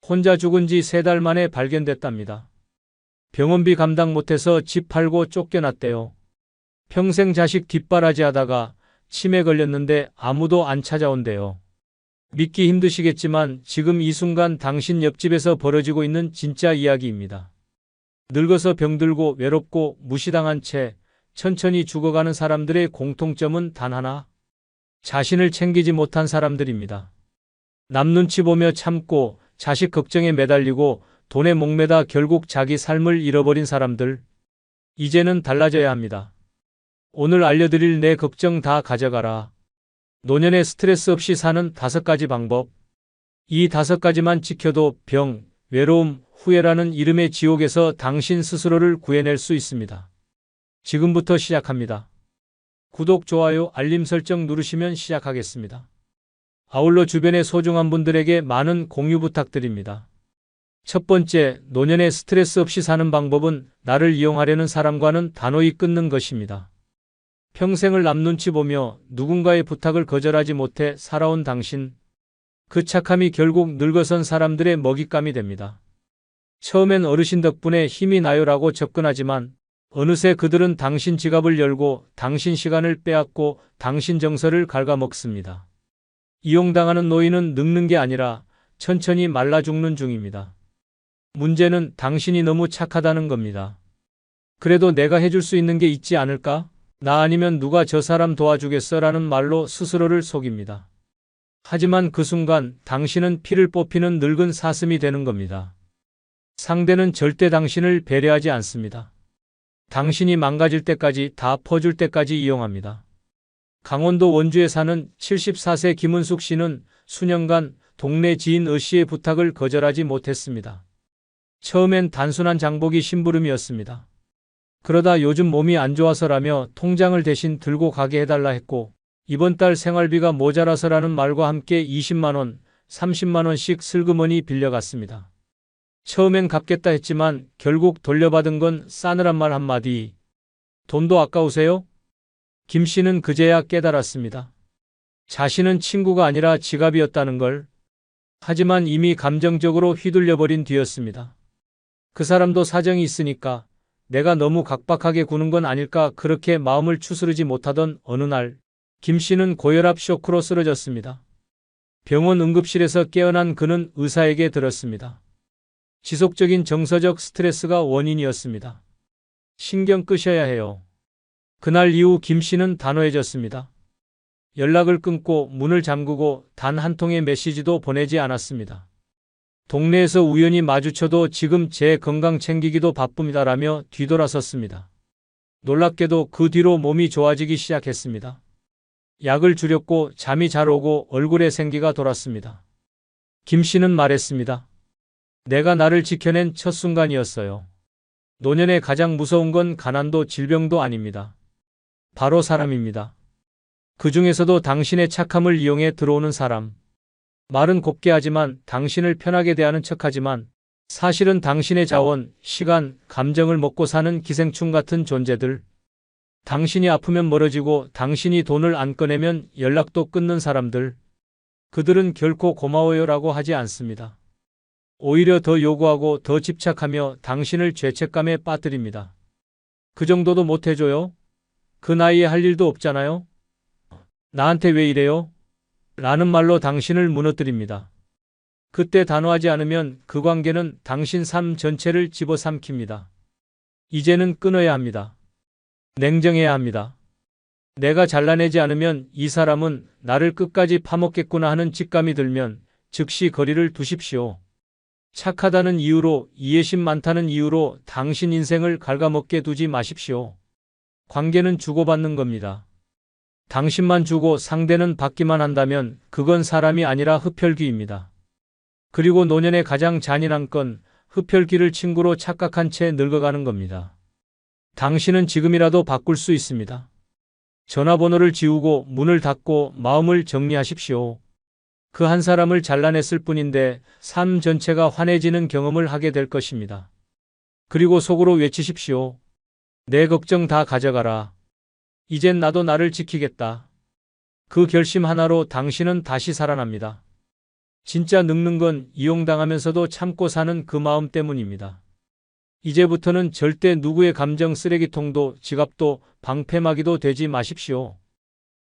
혼자 죽은 지 3달 만에 발견됐답니다. 병원비 감당 못해서 집 팔고 쫓겨났대요. 평생 자식 뒷바라지 하다가 치매 걸렸는데 아무도 안 찾아온대요. 믿기 힘드시겠지만 지금 이 순간 당신 옆집에서 벌어지고 있는 진짜 이야기입니다. 늙어서 병들고 외롭고 무시당한 채 천천히 죽어가는 사람들의 공통점은 단 하나. 자신을 챙기지 못한 사람들입니다. 남 눈치 보며 참고 자식 걱정에 매달리고 돈에 목매다 결국 자기 삶을 잃어버린 사람들. 이제는 달라져야 합니다. 오늘 알려드릴 내 걱정 다 가져가라. 노년에 스트레스 없이 사는 5가지 방법. 이 5가지만 지켜도 병, 외로움, 후회라는 이름의 지옥에서 당신 스스로를 구해낼 수 있습니다. 지금부터 시작합니다. 구독, 좋아요, 알림 설정 누르시면 시작하겠습니다. 아울러 주변의 소중한 분들에게 많은 공유 부탁드립니다. 첫 번째, 노년에 스트레스 없이 사는 방법은 나를 이용하려는 사람과는 단호히 끊는 것입니다. 평생을 남 눈치 보며 누군가의 부탁을 거절하지 못해 살아온 당신. 그 착함이 결국 늙어선 사람들의 먹잇감이 됩니다. 처음엔 어르신 덕분에 힘이 나요라고 접근하지만 어느새 그들은 당신 지갑을 열고 당신 시간을 빼앗고 당신 정서를 갉아먹습니다. 이용당하는 노인은 늙는 게 아니라 천천히 말라 죽는 중입니다. 문제는 당신이 너무 착하다는 겁니다. 그래도 내가 해줄 수 있는 게 있지 않을까? 나 아니면 누가 저 사람 도와주겠어? 라는 말로 스스로를 속입니다. 하지만 그 순간 당신은 피를 뽑히는 늙은 사슴이 되는 겁니다. 상대는 절대 당신을 배려하지 않습니다. 당신이 망가질 때까지, 다 퍼줄 때까지 이용합니다. 강원도 원주에 사는 74세 김은숙 씨는 수년간 동네 지인 의 씨의 부탁을 거절하지 못했습니다. 처음엔 단순한 장보기 심부름이었습니다. 그러다 요즘 몸이 안 좋아서라며 통장을 대신 들고 가게 해달라 했고, 이번 달 생활비가 모자라서라는 말과 함께 20만 원, 30만 원씩 슬그머니 빌려갔습니다. 처음엔 갚겠다 했지만 결국 돌려받은 건 싸늘한 말 한마디. 돈도 아까우세요? 김 씨는 그제야 깨달았습니다. 자신은 친구가 아니라 지갑이었다는 걸. 하지만 이미 감정적으로 휘둘려버린 뒤였습니다. 그 사람도 사정이 있으니까 내가 너무 각박하게 구는 건 아닐까 그렇게 마음을 추스르지 못하던 어느 날 김 씨는 고혈압 쇼크로 쓰러졌습니다. 병원 응급실에서 깨어난 그는 의사에게 들었습니다. 지속적인 정서적 스트레스가 원인이었습니다. 신경 끄셔야 해요. 그날 이후 김 씨는 단호해졌습니다. 연락을 끊고 문을 잠그고 단 한 통의 메시지도 보내지 않았습니다. 동네에서 우연히 마주쳐도 지금 제 건강 챙기기도 바쁩니다라며 뒤돌아섰습니다. 놀랍게도 그 뒤로 몸이 좋아지기 시작했습니다. 약을 줄였고 잠이 잘 오고 얼굴에 생기가 돌았습니다. 김 씨는 말했습니다. 내가 나를 지켜낸 첫 순간이었어요. 노년에 가장 무서운 건 가난도 질병도 아닙니다. 바로 사람입니다. 그 중에서도 당신의 착함을 이용해 들어오는 사람. 말은 곱게 하지만 당신을 편하게 대하는 척하지만 사실은 당신의 자원, 시간, 감정을 먹고 사는 기생충 같은 존재들. 당신이 아프면 멀어지고 당신이 돈을 안 꺼내면 연락도 끊는 사람들. 그들은 결코 고마워요라고 하지 않습니다. 오히려 더 요구하고 더 집착하며 당신을 죄책감에 빠뜨립니다. 그 정도도 못해줘요? 그 나이에 할 일도 없잖아요? 나한테 왜 이래요? 라는 말로 당신을 무너뜨립니다. 그때 단호하지 않으면 그 관계는 당신 삶 전체를 집어삼킵니다. 이제는 끊어야 합니다. 냉정해야 합니다. 내가 잘라내지 않으면 이 사람은 나를 끝까지 파먹겠구나 하는 직감이 들면 즉시 거리를 두십시오. 착하다는 이유로, 이해심 많다는 이유로 당신 인생을 갉아먹게 두지 마십시오. 관계는 주고받는 겁니다. 당신만 주고 상대는 받기만 한다면 그건 사람이 아니라 흡혈귀입니다. 그리고 노년의 가장 잔인한 건 흡혈귀를 친구로 착각한 채 늙어가는 겁니다. 당신은 지금이라도 바꿀 수 있습니다. 전화번호를 지우고 문을 닫고 마음을 정리하십시오. 그 한 사람을 잘라냈을 뿐인데 삶 전체가 환해지는 경험을 하게 될 것입니다. 그리고 속으로 외치십시오. 내 걱정 다 가져가라. 이젠 나도 나를 지키겠다. 그 결심 하나로 당신은 다시 살아납니다. 진짜 늙는 건 이용당하면서도 참고 사는 그 마음 때문입니다. 이제부터는 절대 누구의 감정 쓰레기통도 지갑도 방패막이도 되지 마십시오.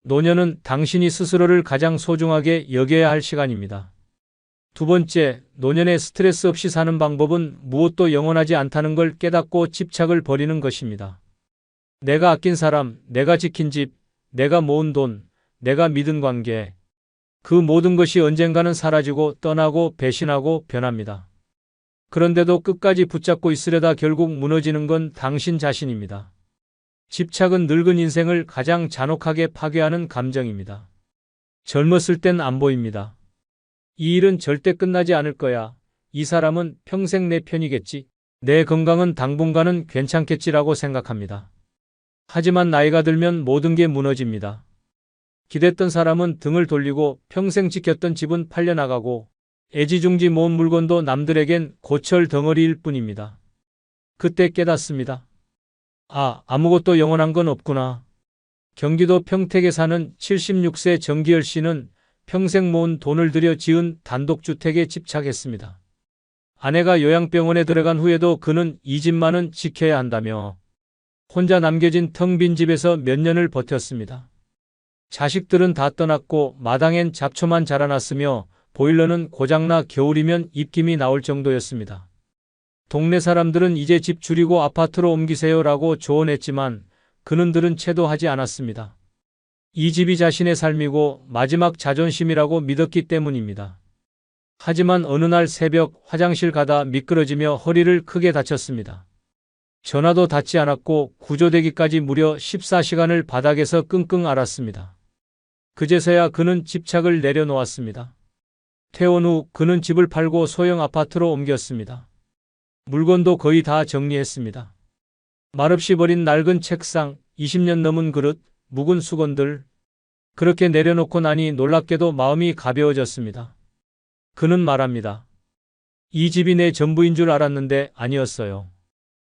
노년은 당신이 스스로를 가장 소중하게 여겨야 할 시간입니다. 두 번째, 노년에 스트레스 없이 사는 방법은 무엇도 영원하지 않다는 걸 깨닫고 집착을 버리는 것입니다. 내가 아낀 사람, 내가 지킨 집, 내가 모은 돈, 내가 믿은 관계, 그 모든 것이 언젠가는 사라지고 떠나고 배신하고 변합니다. 그런데도 끝까지 붙잡고 있으려다 결국 무너지는 건 당신 자신입니다. 집착은 늙은 인생을 가장 잔혹하게 파괴하는 감정입니다. 젊었을 땐 안 보입니다. 이 일은 절대 끝나지 않을 거야. 이 사람은 평생 내 편이겠지. 내 건강은 당분간은 괜찮겠지라고 생각합니다. 하지만 나이가 들면 모든 게 무너집니다. 기댔던 사람은 등을 돌리고 평생 지켰던 집은 팔려나가고 애지중지 모은 물건도 남들에겐 고철 덩어리일 뿐입니다. 그때 깨닫습니다. 아무것도 영원한 건 없구나. 경기도 평택에 사는 76세 정기열 씨는 평생 모은 돈을 들여 지은 단독주택에 집착했습니다. 아내가 요양병원에 들어간 후에도 그는 이 집만은 지켜야 한다며 혼자 남겨진 텅 빈 집에서 몇 년을 버텼습니다. 자식들은 다 떠났고 마당엔 잡초만 자라났으며 보일러는 고장나 겨울이면 입김이 나올 정도였습니다. 동네 사람들은 이제 집 줄이고 아파트로 옮기세요라고 조언했지만 그는 들은 채도 하지 않았습니다. 이 집이 자신의 삶이고 마지막 자존심이라고 믿었기 때문입니다. 하지만 어느 날 새벽 화장실 가다 미끄러지며 허리를 크게 다쳤습니다. 전화도 닿지 않았고 구조되기까지 무려 14시간을 바닥에서 끙끙 앓았습니다. 그제서야 그는 집착을 내려놓았습니다. 퇴원 후 그는 집을 팔고 소형 아파트로 옮겼습니다. 물건도 거의 다 정리했습니다. 말없이 버린 낡은 책상, 20년 넘은 그릇, 묵은 수건들. 그렇게 내려놓고 나니 놀랍게도 마음이 가벼워졌습니다. 그는 말합니다. 이 집이 내 전부인 줄 알았는데 아니었어요.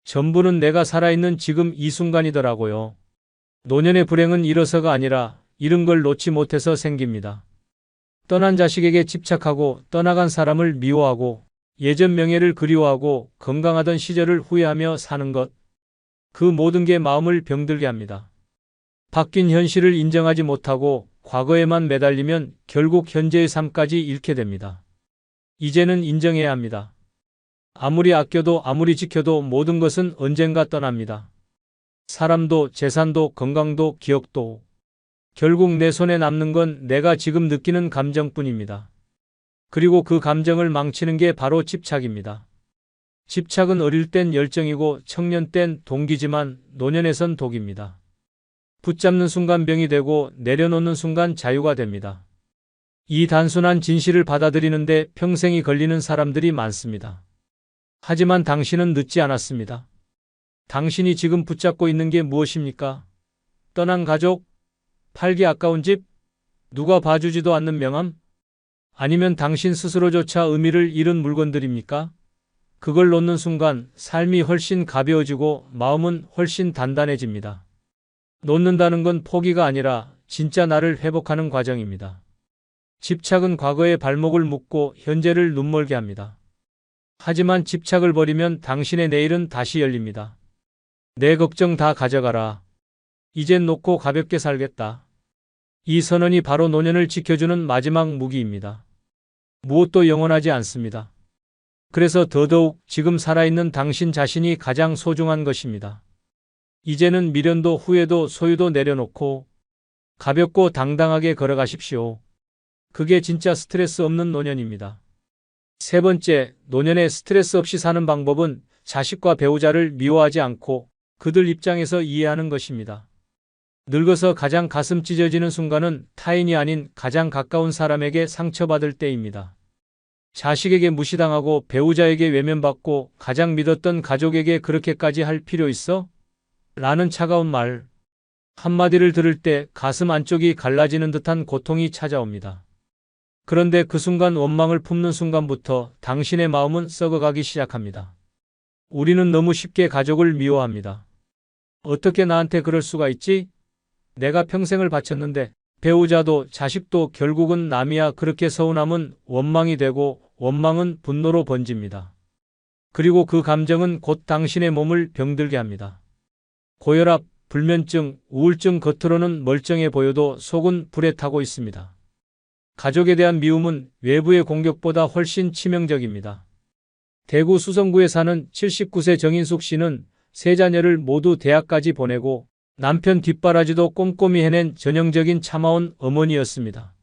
전부는 내가 살아있는 지금 이 순간이더라고요. 노년의 불행은 잃어서가 아니라 잃은 걸 놓지 못해서 생깁니다. 떠난 자식에게 집착하고 떠나간 사람을 미워하고 예전 명예를 그리워하고 건강하던 시절을 후회하며 사는 것. 그 모든 게 마음을 병들게 합니다. 바뀐 현실을 인정하지 못하고 과거에만 매달리면 결국 현재의 삶까지 잃게 됩니다. 이제는 인정해야 합니다. 아무리 아껴도 아무리 지켜도 모든 것은 언젠가 떠납니다. 사람도 재산도 건강도 기억도. 결국 내 손에 남는 건 내가 지금 느끼는 감정뿐입니다. 그리고 그 감정을 망치는 게 바로 집착입니다. 집착은 어릴 땐 열정이고 청년 땐 동기지만 노년에선 독입니다. 붙잡는 순간 병이 되고 내려놓는 순간 자유가 됩니다. 이 단순한 진실을 받아들이는데 평생이 걸리는 사람들이 많습니다. 하지만 당신은 늦지 않았습니다. 당신이 지금 붙잡고 있는 게 무엇입니까? 떠난 가족? 팔기 아까운 집? 누가 봐주지도 않는 명함? 아니면 당신 스스로조차 의미를 잃은 물건들입니까? 그걸 놓는 순간 삶이 훨씬 가벼워지고 마음은 훨씬 단단해집니다. 놓는다는 건 포기가 아니라 진짜 나를 회복하는 과정입니다. 집착은 과거의 발목을 묶고 현재를 눈멀게 합니다. 하지만 집착을 버리면 당신의 내일은 다시 열립니다. 내 걱정 다 가져가라. 이젠 놓고 가볍게 살겠다. 이 선언이 바로 노년을 지켜주는 마지막 무기입니다. 무엇도 영원하지 않습니다. 그래서 더더욱 지금 살아있는 당신 자신이 가장 소중한 것입니다. 이제는 미련도 후회도 소유도 내려놓고 가볍고 당당하게 걸어가십시오. 그게 진짜 스트레스 없는 노년입니다. 세 번째, 노년에 스트레스 없이 사는 방법은 자식과 배우자를 미워하지 않고 그들 입장에서 이해하는 것입니다. 늙어서 가장 가슴 찢어지는 순간은 타인이 아닌 가장 가까운 사람에게 상처받을 때입니다. 자식에게 무시당하고 배우자에게 외면받고 가장 믿었던 가족에게 그렇게까지 할 필요 있어? 라는 차가운 말. 한마디를 들을 때 가슴 안쪽이 갈라지는 듯한 고통이 찾아옵니다. 그런데 그 순간 원망을 품는 순간부터 당신의 마음은 썩어가기 시작합니다. 우리는 너무 쉽게 가족을 미워합니다. 어떻게 나한테 그럴 수가 있지? 내가 평생을 바쳤는데. 배우자도 자식도 결국은 남이야 그렇게 서운함은 원망이 되고 원망은 분노로 번집니다. 그리고 그 감정은 곧 당신의 몸을 병들게 합니다. 고혈압, 불면증, 우울증 겉으로는 멀쩡해 보여도 속은 불에 타고 있습니다. 가족에 대한 미움은 외부의 공격보다 훨씬 치명적입니다. 대구 수성구에 사는 79세 정인숙 씨는 세 자녀를 모두 대학까지 보내고 남편 뒷바라지도 꼼꼼히 해낸 전형적인 참아온 어머니였습니다.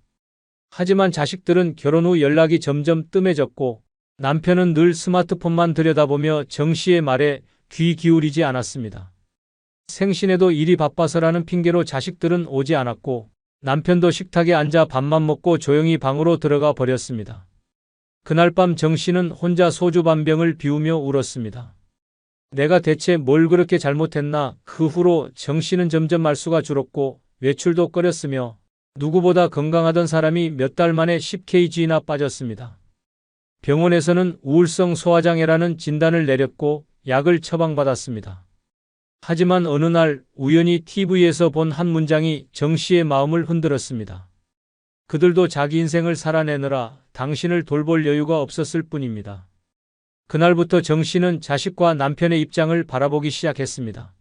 하지만 자식들은 결혼 후 연락이 점점 뜸해졌고 남편은 늘 스마트폰만 들여다보며 정 씨의 말에 귀 기울이지 않았습니다. 생신에도 일이 바빠서라는 핑계로 자식들은 오지 않았고 남편도 식탁에 앉아 밥만 먹고 조용히 방으로 들어가 버렸습니다. 그날 밤 정 씨는 혼자 소주 반병을 비우며 울었습니다. 내가 대체 뭘 그렇게 잘못했나. 그 후로 정 씨는 점점 말수가 줄었고 외출도 꺼렸으며 누구보다 건강하던 사람이 몇 달 만에 10kg나 빠졌습니다. 병원에서는 우울성 소화장애라는 진단을 내렸고 약을 처방받았습니다. 하지만 어느 날 우연히 TV에서 본 한 문장이 정 씨의 마음을 흔들었습니다. 그들도 자기 인생을 살아내느라 당신을 돌볼 여유가 없었을 뿐입니다. 그날부터 정 씨는 자식과 남편의 입장을 바라보기 시작했습니다.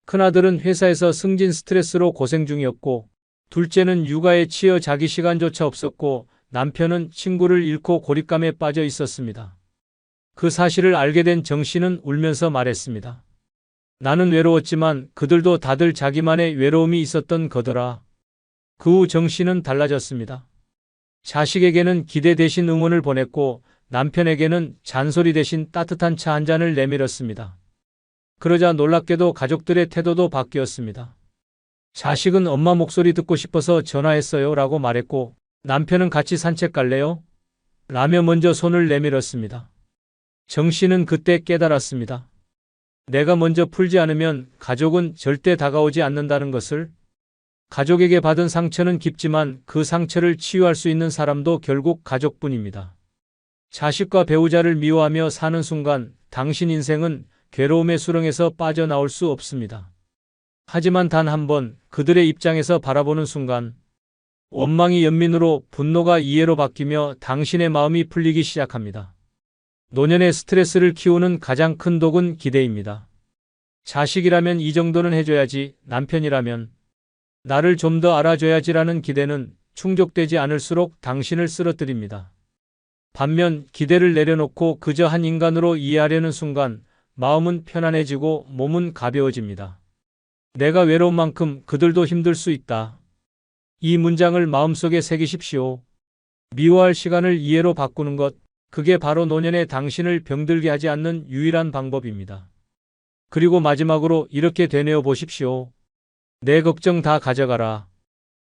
큰아들은 회사에서 승진 스트레스로 고생 중이었고 둘째는 육아에 치여 자기 시간조차 없었고 남편은 친구를 잃고 고립감에 빠져 있었습니다. 그 사실을 알게 된 정 씨는 울면서 말했습니다. 나는 외로웠지만 그들도 다들 자기만의 외로움이 있었던 거더라. 그 후 정 씨는 달라졌습니다. 자식에게는 기대 대신 응원을 보냈고 남편에게는 잔소리 대신 따뜻한 차 한 잔을 내밀었습니다. 그러자 놀랍게도 가족들의 태도도 바뀌었습니다. 자식은 엄마 목소리 듣고 싶어서 전화했어요 라고 말했고 남편은 같이 산책 갈래요? 라며 먼저 손을 내밀었습니다. 정 씨는 그때 깨달았습니다. 내가 먼저 풀지 않으면 가족은 절대 다가오지 않는다는 것을. 가족에게 받은 상처는 깊지만 그 상처를 치유할 수 있는 사람도 결국 가족뿐입니다. 자식과 배우자를 미워하며 사는 순간 당신 인생은 괴로움의 수렁에서 빠져나올 수 없습니다. 하지만 단 한 번 그들의 입장에서 바라보는 순간 원망이 연민으로 분노가 이해로 바뀌며 당신의 마음이 풀리기 시작합니다. 노년의 스트레스를 키우는 가장 큰 독은 기대입니다. 자식이라면 이 정도는 해줘야지, 남편이라면 나를 좀 더 알아줘야지라는 기대는 충족되지 않을수록 당신을 쓰러뜨립니다. 반면 기대를 내려놓고 그저 한 인간으로 이해하려는 순간 마음은 편안해지고 몸은 가벼워집니다. 내가 외로운 만큼 그들도 힘들 수 있다. 이 문장을 마음속에 새기십시오. 미워할 시간을 이해로 바꾸는 것, 그게 바로 노년의 당신을 병들게 하지 않는 유일한 방법입니다. 그리고 마지막으로 이렇게 되뇌어 보십시오. 내 걱정 다 가져가라.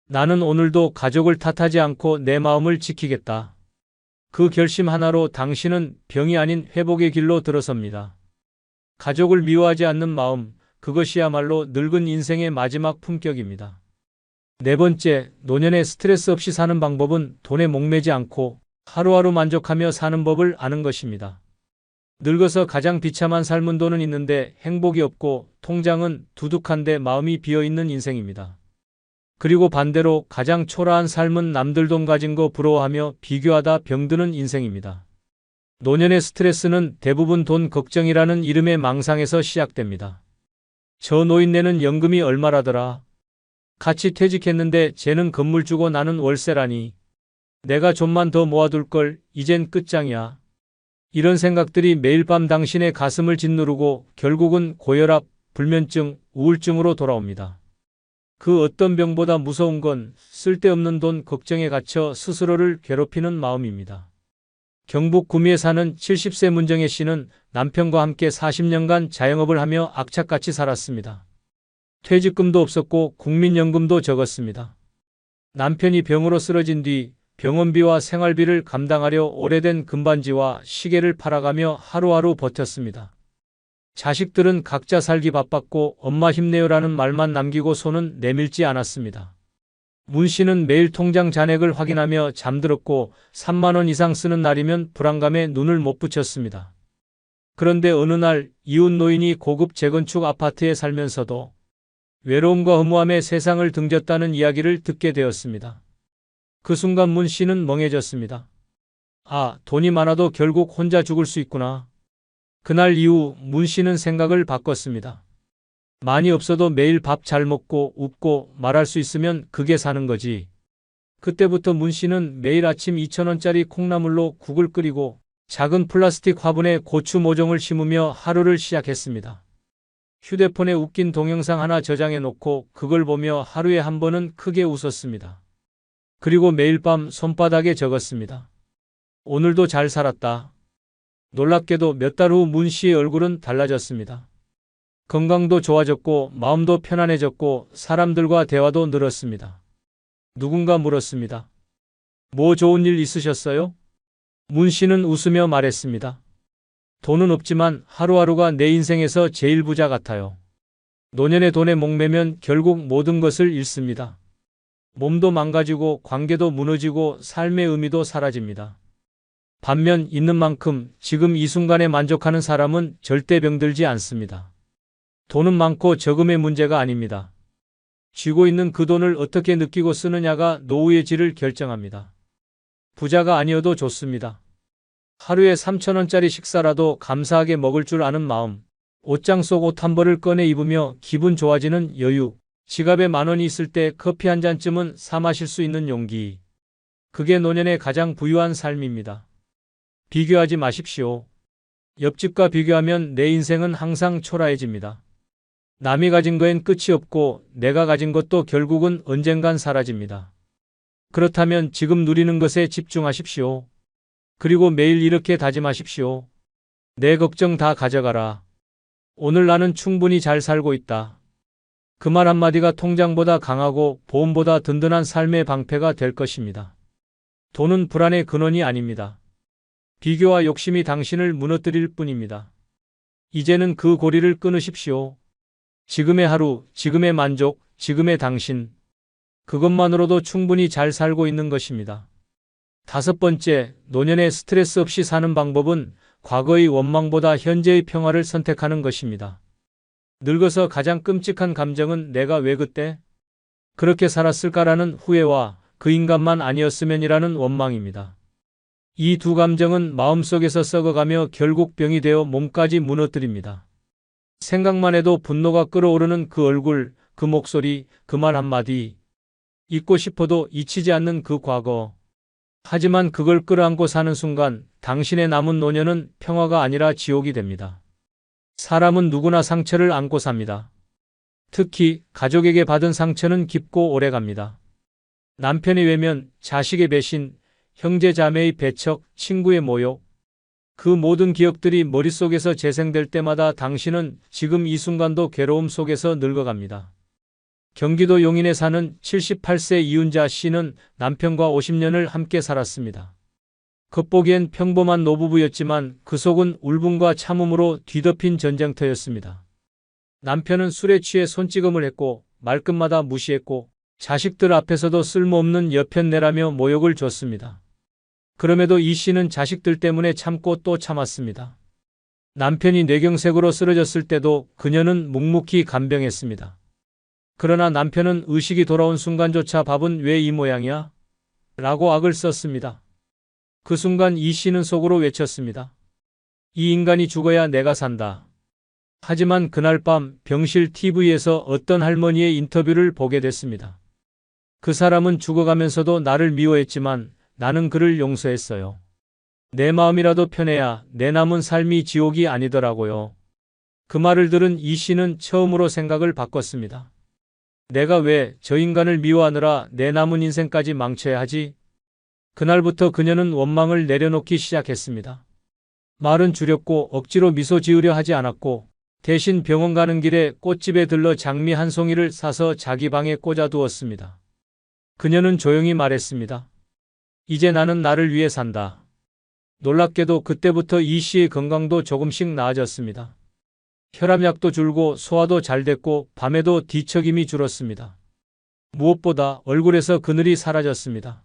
나는 오늘도 가족을 탓하지 않고 내 마음을 지키겠다. 그 결심 하나로 당신은 병이 아닌 회복의 길로 들어섭니다. 가족을 미워하지 않는 마음, 그것이야말로 늙은 인생의 마지막 품격입니다. 네 번째, 노년에 스트레스 없이 사는 방법은 돈에 목매지 않고 하루하루 만족하며 사는 법을 아는 것입니다. 늙어서 가장 비참한 삶은 돈은 있는데 행복이 없고 통장은 두둑한데 마음이 비어있는 인생입니다. 그리고 반대로 가장 초라한 삶은 남들 돈 가진 거 부러워하며 비교하다 병드는 인생입니다. 노년의 스트레스는 대부분 돈 걱정이라는 이름의 망상에서 시작됩니다. 저 노인네는 연금이 얼마라더라. 같이 퇴직했는데 쟤는 건물 주고 나는 월세라니. 내가 좀만 더 모아둘 걸, 이젠 끝장이야. 이런 생각들이 매일 밤 당신의 가슴을 짓누르고 결국은 고혈압, 불면증, 우울증으로 돌아옵니다. 그 어떤 병보다 무서운 건 쓸데없는 돈 걱정에 갇혀 스스로를 괴롭히는 마음입니다. 경북 구미에 사는 70세 문정혜 씨는 남편과 함께 40년간 자영업을 하며 악착같이 살았습니다. 퇴직금도 없었고 국민연금도 적었습니다. 남편이 병으로 쓰러진 뒤 병원비와 생활비를 감당하려 오래된 금반지와 시계를 팔아가며 하루하루 버텼습니다. 자식들은 각자 살기 바빴고 엄마 힘내요라는 말만 남기고 손은 내밀지 않았습니다. 문 씨는 매일 통장 잔액을 확인하며 잠들었고 3만 원 이상 쓰는 날이면 불안감에 눈을 못 붙였습니다. 그런데 어느 날 이웃 노인이 고급 재건축 아파트에 살면서도 외로움과 허무함에 세상을 등졌다는 이야기를 듣게 되었습니다. 그 순간 문 씨는 멍해졌습니다. 아, 돈이 많아도 결국 혼자 죽을 수 있구나. 그날 이후 문 씨는 생각을 바꿨습니다. 많이 없어도 매일 밥 잘 먹고 웃고 말할 수 있으면 그게 사는 거지. 그때부터 문 씨는 매일 아침 2,000원짜리 콩나물로 국을 끓이고 작은 플라스틱 화분에 고추 모종을 심으며 하루를 시작했습니다. 휴대폰에 웃긴 동영상 하나 저장해 놓고 그걸 보며 하루에 한 번은 크게 웃었습니다. 그리고 매일 밤 손바닥에 적었습니다. 오늘도 잘 살았다. 놀랍게도 몇 달 후 문 씨의 얼굴은 달라졌습니다. 건강도 좋아졌고 마음도 편안해졌고 사람들과 대화도 늘었습니다. 누군가 물었습니다. 뭐 좋은 일 있으셨어요? 문 씨는 웃으며 말했습니다. 돈은 없지만 하루하루가 내 인생에서 제일 부자 같아요. 노년의 돈에 목매면 결국 모든 것을 잃습니다. 몸도 망가지고 관계도 무너지고 삶의 의미도 사라집니다. 반면 있는 만큼 지금 이 순간에 만족하는 사람은 절대 병들지 않습니다. 돈은 많고 적음의 문제가 아닙니다. 쥐고 있는 그 돈을 어떻게 느끼고 쓰느냐가 노후의 질을 결정합니다. 부자가 아니어도 좋습니다. 하루에 3,000원짜리 식사라도 감사하게 먹을 줄 아는 마음, 옷장 속 옷 한 벌을 꺼내 입으며 기분 좋아지는 여유, 지갑에 10,000원이 있을 때 커피 한 잔쯤은 사 마실 수 있는 용기. 그게 노년의 가장 부유한 삶입니다. 비교하지 마십시오. 옆집과 비교하면 내 인생은 항상 초라해집니다. 남이 가진 거엔 끝이 없고 내가 가진 것도 결국은 언젠간 사라집니다. 그렇다면 지금 누리는 것에 집중하십시오. 그리고 매일 이렇게 다짐하십시오. 내 걱정 다 가져가라. 오늘 나는 충분히 잘 살고 있다. 그 말 한마디가 통장보다 강하고 보험보다 든든한 삶의 방패가 될 것입니다. 돈은 불안의 근원이 아닙니다. 비교와 욕심이 당신을 무너뜨릴 뿐입니다. 이제는 그 고리를 끊으십시오. 지금의 하루, 지금의 만족, 지금의 당신. 그것만으로도 충분히 잘 살고 있는 것입니다. 5번째, 노년에 스트레스 없이 사는 방법은 과거의 원망보다 현재의 평화를 선택하는 것입니다. 늙어서 가장 끔찍한 감정은 내가 왜 그때 그렇게 살았을까라는 후회와 그 인간만 아니었으면이라는 원망입니다. 이 두 감정은 마음속에서 썩어가며 결국 병이 되어 몸까지 무너뜨립니다. 생각만 해도 분노가 끓어오르는 그 얼굴, 그 목소리, 그 말 한마디. 잊고 싶어도 잊히지 않는 그 과거. 하지만 그걸 끌어안고 사는 순간 당신의 남은 노년은 평화가 아니라 지옥이 됩니다. 사람은 누구나 상처를 안고 삽니다. 특히 가족에게 받은 상처는 깊고 오래갑니다. 남편의 외면, 자식의 배신, 형제 자매의 배척, 친구의 모욕. 그 모든 기억들이 머릿속에서 재생될 때마다 당신은 지금 이 순간도 괴로움 속에서 늙어갑니다. 경기도 용인에 사는 78세 이윤자 씨는 남편과 50년을 함께 살았습니다. 겉보기엔 평범한 노부부였지만 그 속은 울분과 참음으로 뒤덮인 전쟁터였습니다. 남편은 술에 취해 손찌검을 했고 말끝마다 무시했고 자식들 앞에서도 쓸모없는 여편네라며 모욕을 줬습니다. 그럼에도 이 씨는 자식들 때문에 참고 또 참았습니다. 남편이 뇌경색으로 쓰러졌을 때도 그녀는 묵묵히 간병했습니다. 그러나 남편은 의식이 돌아온 순간조차 밥은 왜 이 모양이야? 라고 악을 썼습니다. 그 순간 이 씨는 속으로 외쳤습니다. 이 인간이 죽어야 내가 산다. 하지만 그날 밤 병실 TV에서 어떤 할머니의 인터뷰를 보게 됐습니다. 그 사람은 죽어가면서도 나를 미워했지만 나는 그를 용서했어요. 내 마음이라도 편해야 내 남은 삶이 지옥이 아니더라고요. 그 말을 들은 이 씨는 처음으로 생각을 바꿨습니다. 내가 왜 저 인간을 미워하느라 내 남은 인생까지 망쳐야 하지? 그날부터 그녀는 원망을 내려놓기 시작했습니다. 말은 줄였고 억지로 미소 지으려 하지 않았고 대신 병원 가는 길에 꽃집에 들러 장미 한 송이를 사서 자기 방에 꽂아두었습니다. 그녀는 조용히 말했습니다. 이제 나는 나를 위해 산다. 놀랍게도 그때부터 이 씨의 건강도 조금씩 나아졌습니다. 혈압약도 줄고 소화도 잘 됐고 밤에도 뒤척임이 줄었습니다. 무엇보다 얼굴에서 그늘이 사라졌습니다.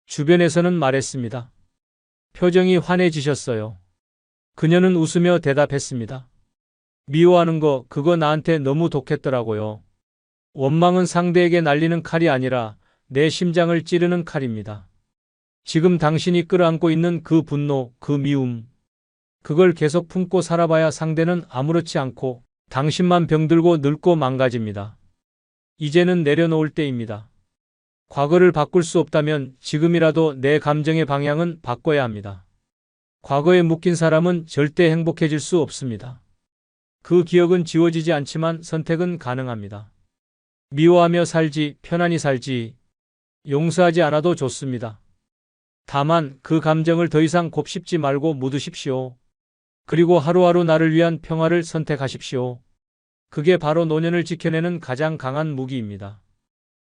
주변에서는 말했습니다. 표정이 환해지셨어요. 그녀는 웃으며 대답했습니다. 미워하는 거 그거 나한테 너무 독했더라고요. 원망은 상대에게 날리는 칼이 아니라 내 심장을 찌르는 칼입니다. 지금 당신이 끌어안고 있는 그 분노, 그 미움, 그걸 계속 품고 살아봐야 상대는 아무렇지 않고 당신만 병들고 늙고 망가집니다. 이제는 내려놓을 때입니다. 과거를 바꿀 수 없다면 지금이라도 내 감정의 방향은 바꿔야 합니다. 과거에 묶인 사람은 절대 행복해질 수 없습니다. 그 기억은 지워지지 않지만 선택은 가능합니다. 미워하며 살지, 편안히 살지, 용서하지 않아도 좋습니다. 다만 그 감정을 더 이상 곱씹지 말고 묻으십시오. 그리고 하루하루 나를 위한 평화를 선택하십시오. 그게 바로 노년을 지켜내는 가장 강한 무기입니다.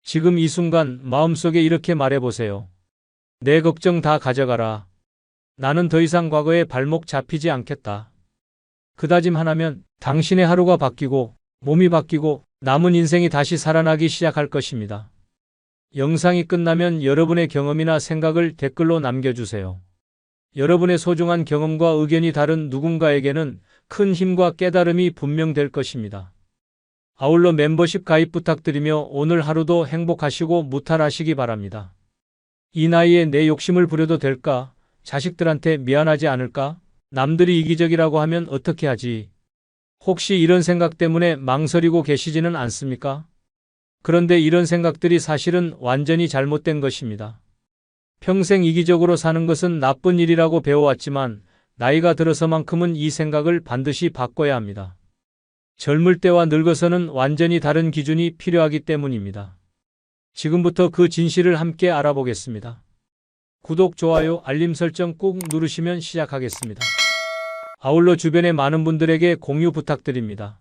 지금 이 순간 마음속에 이렇게 말해보세요. 내 걱정 다 가져가라. 나는 더 이상 과거에 발목 잡히지 않겠다. 그 다짐 하나면 당신의 하루가 바뀌고 몸이 바뀌고 남은 인생이 다시 살아나기 시작할 것입니다. 영상이 끝나면 여러분의 경험이나 생각을 댓글로 남겨주세요. 여러분의 소중한 경험과 의견이 다른 누군가에게는 큰 힘과 깨달음이 분명될 것입니다. 아울러 멤버십 가입 부탁드리며 오늘 하루도 행복하시고 무탈하시기 바랍니다. 이 나이에 내 욕심을 부려도 될까? 자식들한테 미안하지 않을까? 남들이 이기적이라고 하면 어떻게 하지? 혹시 이런 생각 때문에 망설이고 계시지는 않습니까? 그런데 이런 생각들이 사실은 완전히 잘못된 것입니다. 평생 이기적으로 사는 것은 나쁜 일이라고 배워왔지만 나이가 들어서만큼은 이 생각을 반드시 바꿔야 합니다. 젊을 때와 늙어서는 완전히 다른 기준이 필요하기 때문입니다. 지금부터 그 진실을 함께 알아보겠습니다. 구독, 좋아요, 알림 설정 꾹 누르시면 시작하겠습니다. 아울러 주변의 많은 분들에게 공유 부탁드립니다.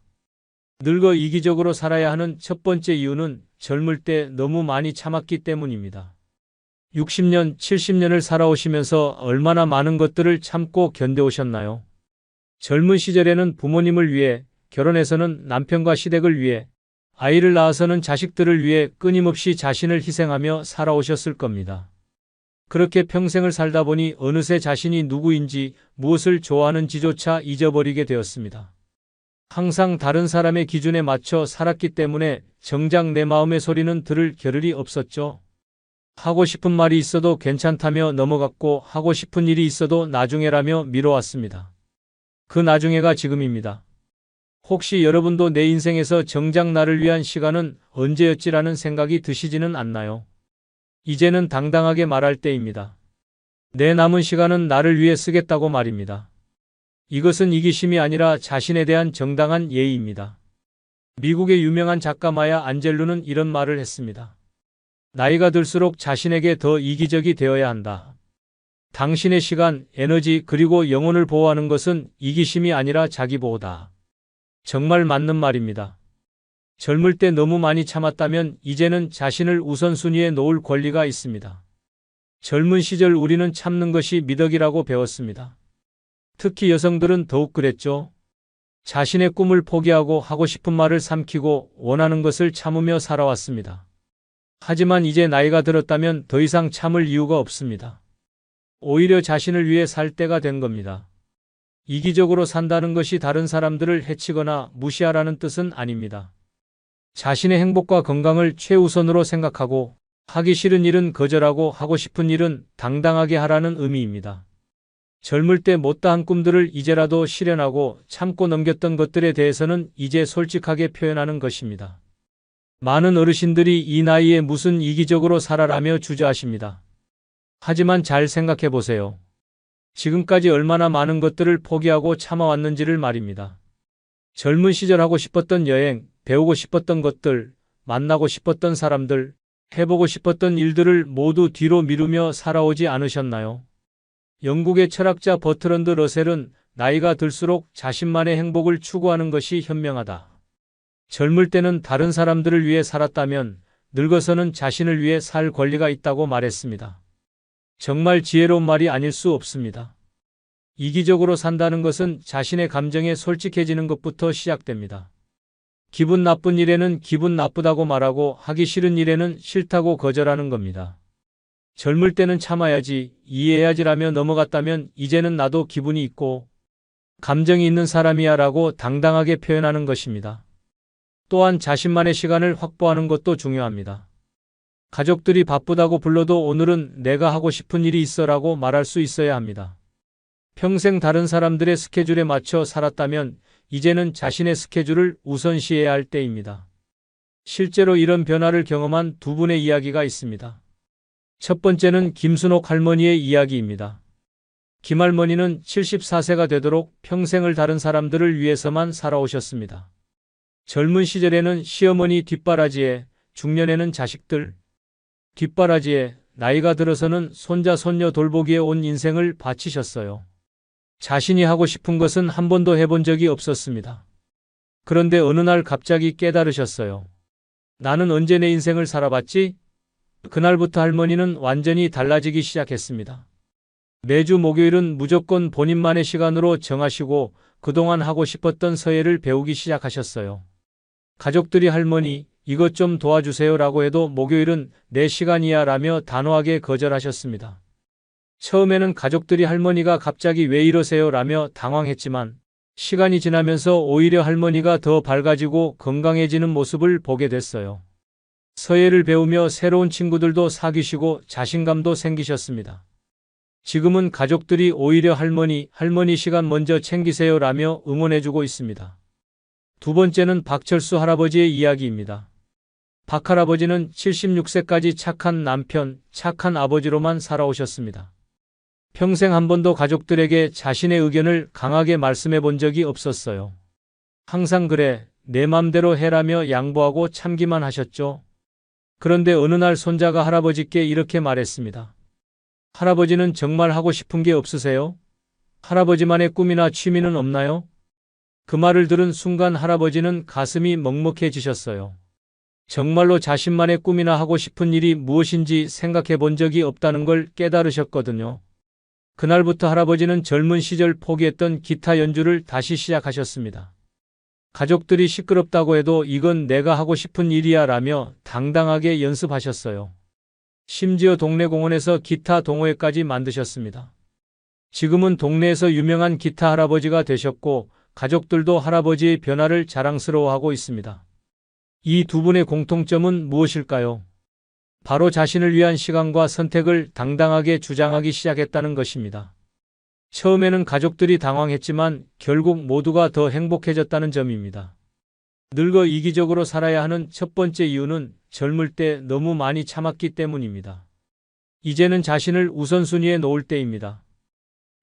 늙어 이기적으로 살아야 하는 첫 번째 이유는 젊을 때 너무 많이 참았기 때문입니다. 60년, 70년을 살아오시면서 얼마나 많은 것들을 참고 견뎌오셨나요? 젊은 시절에는 부모님을 위해, 결혼해서는 남편과 시댁을 위해, 아이를 낳아서는 자식들을 위해 끊임없이 자신을 희생하며 살아오셨을 겁니다. 그렇게 평생을 살다 보니 어느새 자신이 누구인지, 무엇을 좋아하는지조차 잊어버리게 되었습니다. 항상 다른 사람의 기준에 맞춰 살았기 때문에 정작 내 마음의 소리는 들을 겨를이 없었죠. 하고 싶은 말이 있어도 괜찮다며 넘어갔고 하고 싶은 일이 있어도 나중에라며 미뤄왔습니다. 그 나중에가 지금입니다. 혹시 여러분도 내 인생에서 정작 나를 위한 시간은 언제였지라는 생각이 드시지는 않나요? 이제는 당당하게 말할 때입니다. 내 남은 시간은 나를 위해 쓰겠다고 말입니다. 이것은 이기심이 아니라 자신에 대한 정당한 예의입니다. 미국의 유명한 작가 마야 안젤루는 이런 말을 했습니다. 나이가 들수록 자신에게 더 이기적이 되어야 한다. 당신의 시간, 에너지 그리고 영혼을 보호하는 것은 이기심이 아니라 자기보호다. 정말 맞는 말입니다. 젊을 때 너무 많이 참았다면 이제는 자신을 우선순위에 놓을 권리가 있습니다. 젊은 시절 우리는 참는 것이 미덕이라고 배웠습니다. 특히 여성들은 더욱 그랬죠. 자신의 꿈을 포기하고 하고 싶은 말을 삼키고 원하는 것을 참으며 살아왔습니다. 하지만 이제 나이가 들었다면 더 이상 참을 이유가 없습니다. 오히려 자신을 위해 살 때가 된 겁니다. 이기적으로 산다는 것이 다른 사람들을 해치거나 무시하라는 뜻은 아닙니다. 자신의 행복과 건강을 최우선으로 생각하고 하기 싫은 일은 거절하고 하고 싶은 일은 당당하게 하라는 의미입니다. 젊을 때 못다한 꿈들을 이제라도 실현하고 참고 넘겼던 것들에 대해서는 이제 솔직하게 표현하는 것입니다. 많은 어르신들이 이 나이에 무슨 이기적으로 살아라며 주저하십니다. 하지만 잘 생각해 보세요. 지금까지 얼마나 많은 것들을 포기하고 참아왔는지를 말입니다. 젊은 시절 하고 싶었던 여행, 배우고 싶었던 것들, 만나고 싶었던 사람들, 해보고 싶었던 일들을 모두 뒤로 미루며 살아오지 않으셨나요? 영국의 철학자 버트런드 러셀은 나이가 들수록 자신만의 행복을 추구하는 것이 현명하다. 젊을 때는 다른 사람들을 위해 살았다면 늙어서는 자신을 위해 살 권리가 있다고 말했습니다. 정말 지혜로운 말이 아닐 수 없습니다. 이기적으로 산다는 것은 자신의 감정에 솔직해지는 것부터 시작됩니다. 기분 나쁜 일에는 기분 나쁘다고 말하고 하기 싫은 일에는 싫다고 거절하는 겁니다. 젊을 때는 참아야지, 이해해야지라며 넘어갔다면 이제는 나도 기분이 있고 감정이 있는 사람이야 라고 당당하게 표현하는 것입니다. 또한 자신만의 시간을 확보하는 것도 중요합니다. 가족들이 바쁘다고 불러도 오늘은 내가 하고 싶은 일이 있어라고 말할 수 있어야 합니다. 평생 다른 사람들의 스케줄에 맞춰 살았다면 이제는 자신의 스케줄을 우선시해야 할 때입니다. 실제로 이런 변화를 경험한 두 분의 이야기가 있습니다. 첫 번째는 김순옥 할머니의 이야기입니다. 김 할머니는 74세가 되도록 평생을 다른 사람들을 위해서만 살아오셨습니다. 젊은 시절에는 시어머니 뒷바라지에, 중년에는 자식들 뒷바라지에, 나이가 들어서는 손자 손녀 돌보기에 온 인생을 바치셨어요. 자신이 하고 싶은 것은 한 번도 해본 적이 없었습니다. 그런데 어느 날 갑자기 깨달으셨어요. 나는 언제 내 인생을 살아봤지? 그날부터 할머니는 완전히 달라지기 시작했습니다. 매주 목요일은 무조건 본인만의 시간으로 정하시고 그동안 하고 싶었던 서예를 배우기 시작하셨어요. 가족들이 할머니, 이것 좀 도와주세요 라고 해도 목요일은 내 시간이야 라며 단호하게 거절하셨습니다. 처음에는 가족들이 할머니가 갑자기 왜 이러세요 라며 당황했지만 시간이 지나면서 오히려 할머니가 더 밝아지고 건강해지는 모습을 보게 됐어요. 서예를 배우며 새로운 친구들도 사귀시고 자신감도 생기셨습니다. 지금은 가족들이 오히려 할머니 시간 먼저 챙기세요 라며 응원해주고 있습니다. 두 번째는 박철수 할아버지의 이야기입니다. 박 할아버지는 76세까지 착한 남편, 착한 아버지로만 살아오셨습니다. 평생 한 번도 가족들에게 자신의 의견을 강하게 말씀해 본 적이 없었어요. 항상 그래, 내 맘대로 해라며 양보하고 참기만 하셨죠. 그런데 어느 날 손자가 할아버지께 이렇게 말했습니다. 할아버지는 정말 하고 싶은 게 없으세요? 할아버지만의 꿈이나 취미는 없나요? 그 말을 들은 순간 할아버지는 가슴이 먹먹해지셨어요. 정말로 자신만의 꿈이나 하고 싶은 일이 무엇인지 생각해 본 적이 없다는 걸 깨달으셨거든요. 그날부터 할아버지는 젊은 시절 포기했던 기타 연주를 다시 시작하셨습니다. 가족들이 시끄럽다고 해도 이건 내가 하고 싶은 일이야 라며 당당하게 연습하셨어요. 심지어 동네 공원에서 기타 동호회까지 만드셨습니다. 지금은 동네에서 유명한 기타 할아버지가 되셨고 가족들도 할아버지의 변화를 자랑스러워하고 있습니다. 이 두 분의 공통점은 무엇일까요? 바로 자신을 위한 시간과 선택을 당당하게 주장하기 시작했다는 것입니다. 처음에는 가족들이 당황했지만 결국 모두가 더 행복해졌다는 점입니다. 늙어 이기적으로 살아야 하는 첫 번째 이유는 젊을 때 너무 많이 참았기 때문입니다. 이제는 자신을 우선순위에 놓을 때입니다.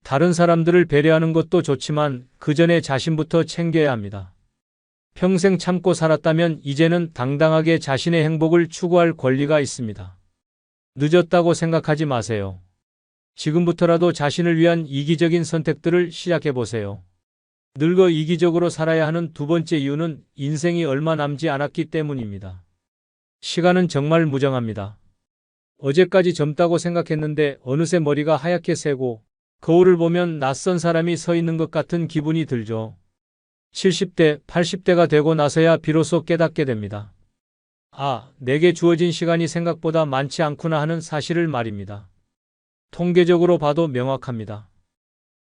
다른 사람들을 배려하는 것도 좋지만 그 전에 자신부터 챙겨야 합니다. 평생 참고 살았다면 이제는 당당하게 자신의 행복을 추구할 권리가 있습니다. 늦었다고 생각하지 마세요. 지금부터라도 자신을 위한 이기적인 선택들을 시작해 보세요. 늙어 이기적으로 살아야 하는 두 번째 이유는 인생이 얼마 남지 않았기 때문입니다. 시간은 정말 무정합니다. 어제까지 젊다고 생각했는데 어느새 머리가 하얗게 새고 거울을 보면 낯선 사람이 서 있는 것 같은 기분이 들죠. 70대, 80대가 되고 나서야 비로소 깨닫게 됩니다. 아, 내게 주어진 시간이 생각보다 많지 않구나 하는 사실을 말입니다. 통계적으로 봐도 명확합니다.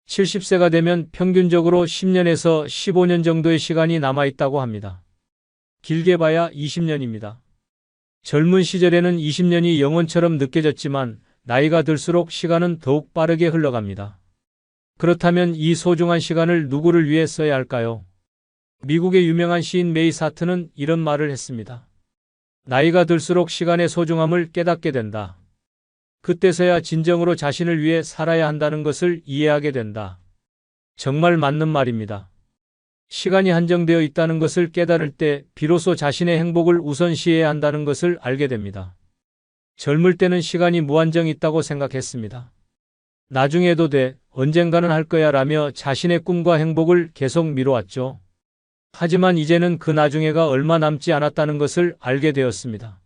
70세가 되면 평균적으로 10년에서 15년 정도의 시간이 남아있다고 합니다. 길게 봐야 20년입니다. 젊은 시절에는 20년이 영원처럼 느껴졌지만 나이가 들수록 시간은 더욱 빠르게 흘러갑니다. 그렇다면 이 소중한 시간을 누구를 위해 써야 할까요? 미국의 유명한 시인 메이 사트는 이런 말을 했습니다. 나이가 들수록 시간의 소중함을 깨닫게 된다. 그때서야 진정으로 자신을 위해 살아야 한다는 것을 이해하게 된다. 정말 맞는 말입니다. 시간이 한정되어 있다는 것을 깨달을 때 비로소 자신의 행복을 우선시해야 한다는 것을 알게 됩니다. 젊을 때는 시간이 무한정 있다고 생각했습니다. 나중에 해도 돼, 언젠가는 할 거야 라며 자신의 꿈과 행복을 계속 미뤄왔죠. 하지만 이제는 그 나중에가 얼마 남지 않았다는 것을 알게 되었습니다.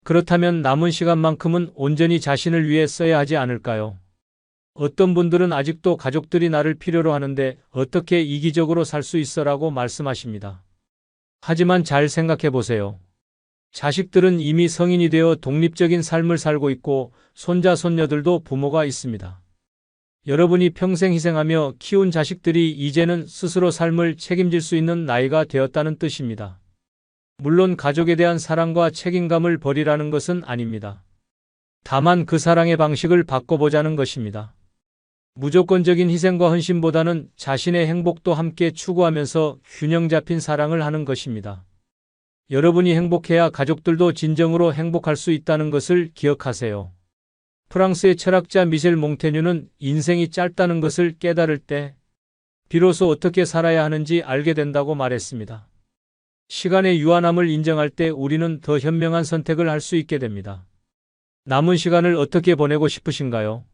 그렇다면 남은 시간만큼은 온전히 자신을 위해 써야 하지 않을까요? 어떤 분들은 아직도 가족들이 나를 필요로 하는데 어떻게 이기적으로 살 수 있어라고 말씀하십니다. 하지만 잘 생각해 보세요. 자식들은 이미 성인이 되어 독립적인 삶을 살고 있고 손자, 손녀들도 부모가 있습니다. 여러분이 평생 희생하며 키운 자식들이 이제는 스스로 삶을 책임질 수 있는 나이가 되었다는 뜻입니다. 물론 가족에 대한 사랑과 책임감을 버리라는 것은 아닙니다. 다만 그 사랑의 방식을 바꿔보자는 것입니다. 무조건적인 희생과 헌신보다는 자신의 행복도 함께 추구하면서 균형 잡힌 사랑을 하는 것입니다. 여러분이 행복해야 가족들도 진정으로 행복할 수 있다는 것을 기억하세요. 프랑스의 철학자 미셸 몽테뉴는 인생이 짧다는 것을 깨달을 때 비로소 어떻게 살아야 하는지 알게 된다고 말했습니다. 시간의 유한함을 인정할 때 우리는 더 현명한 선택을 할 수 있게 됩니다. 남은 시간을 어떻게 보내고 싶으신가요?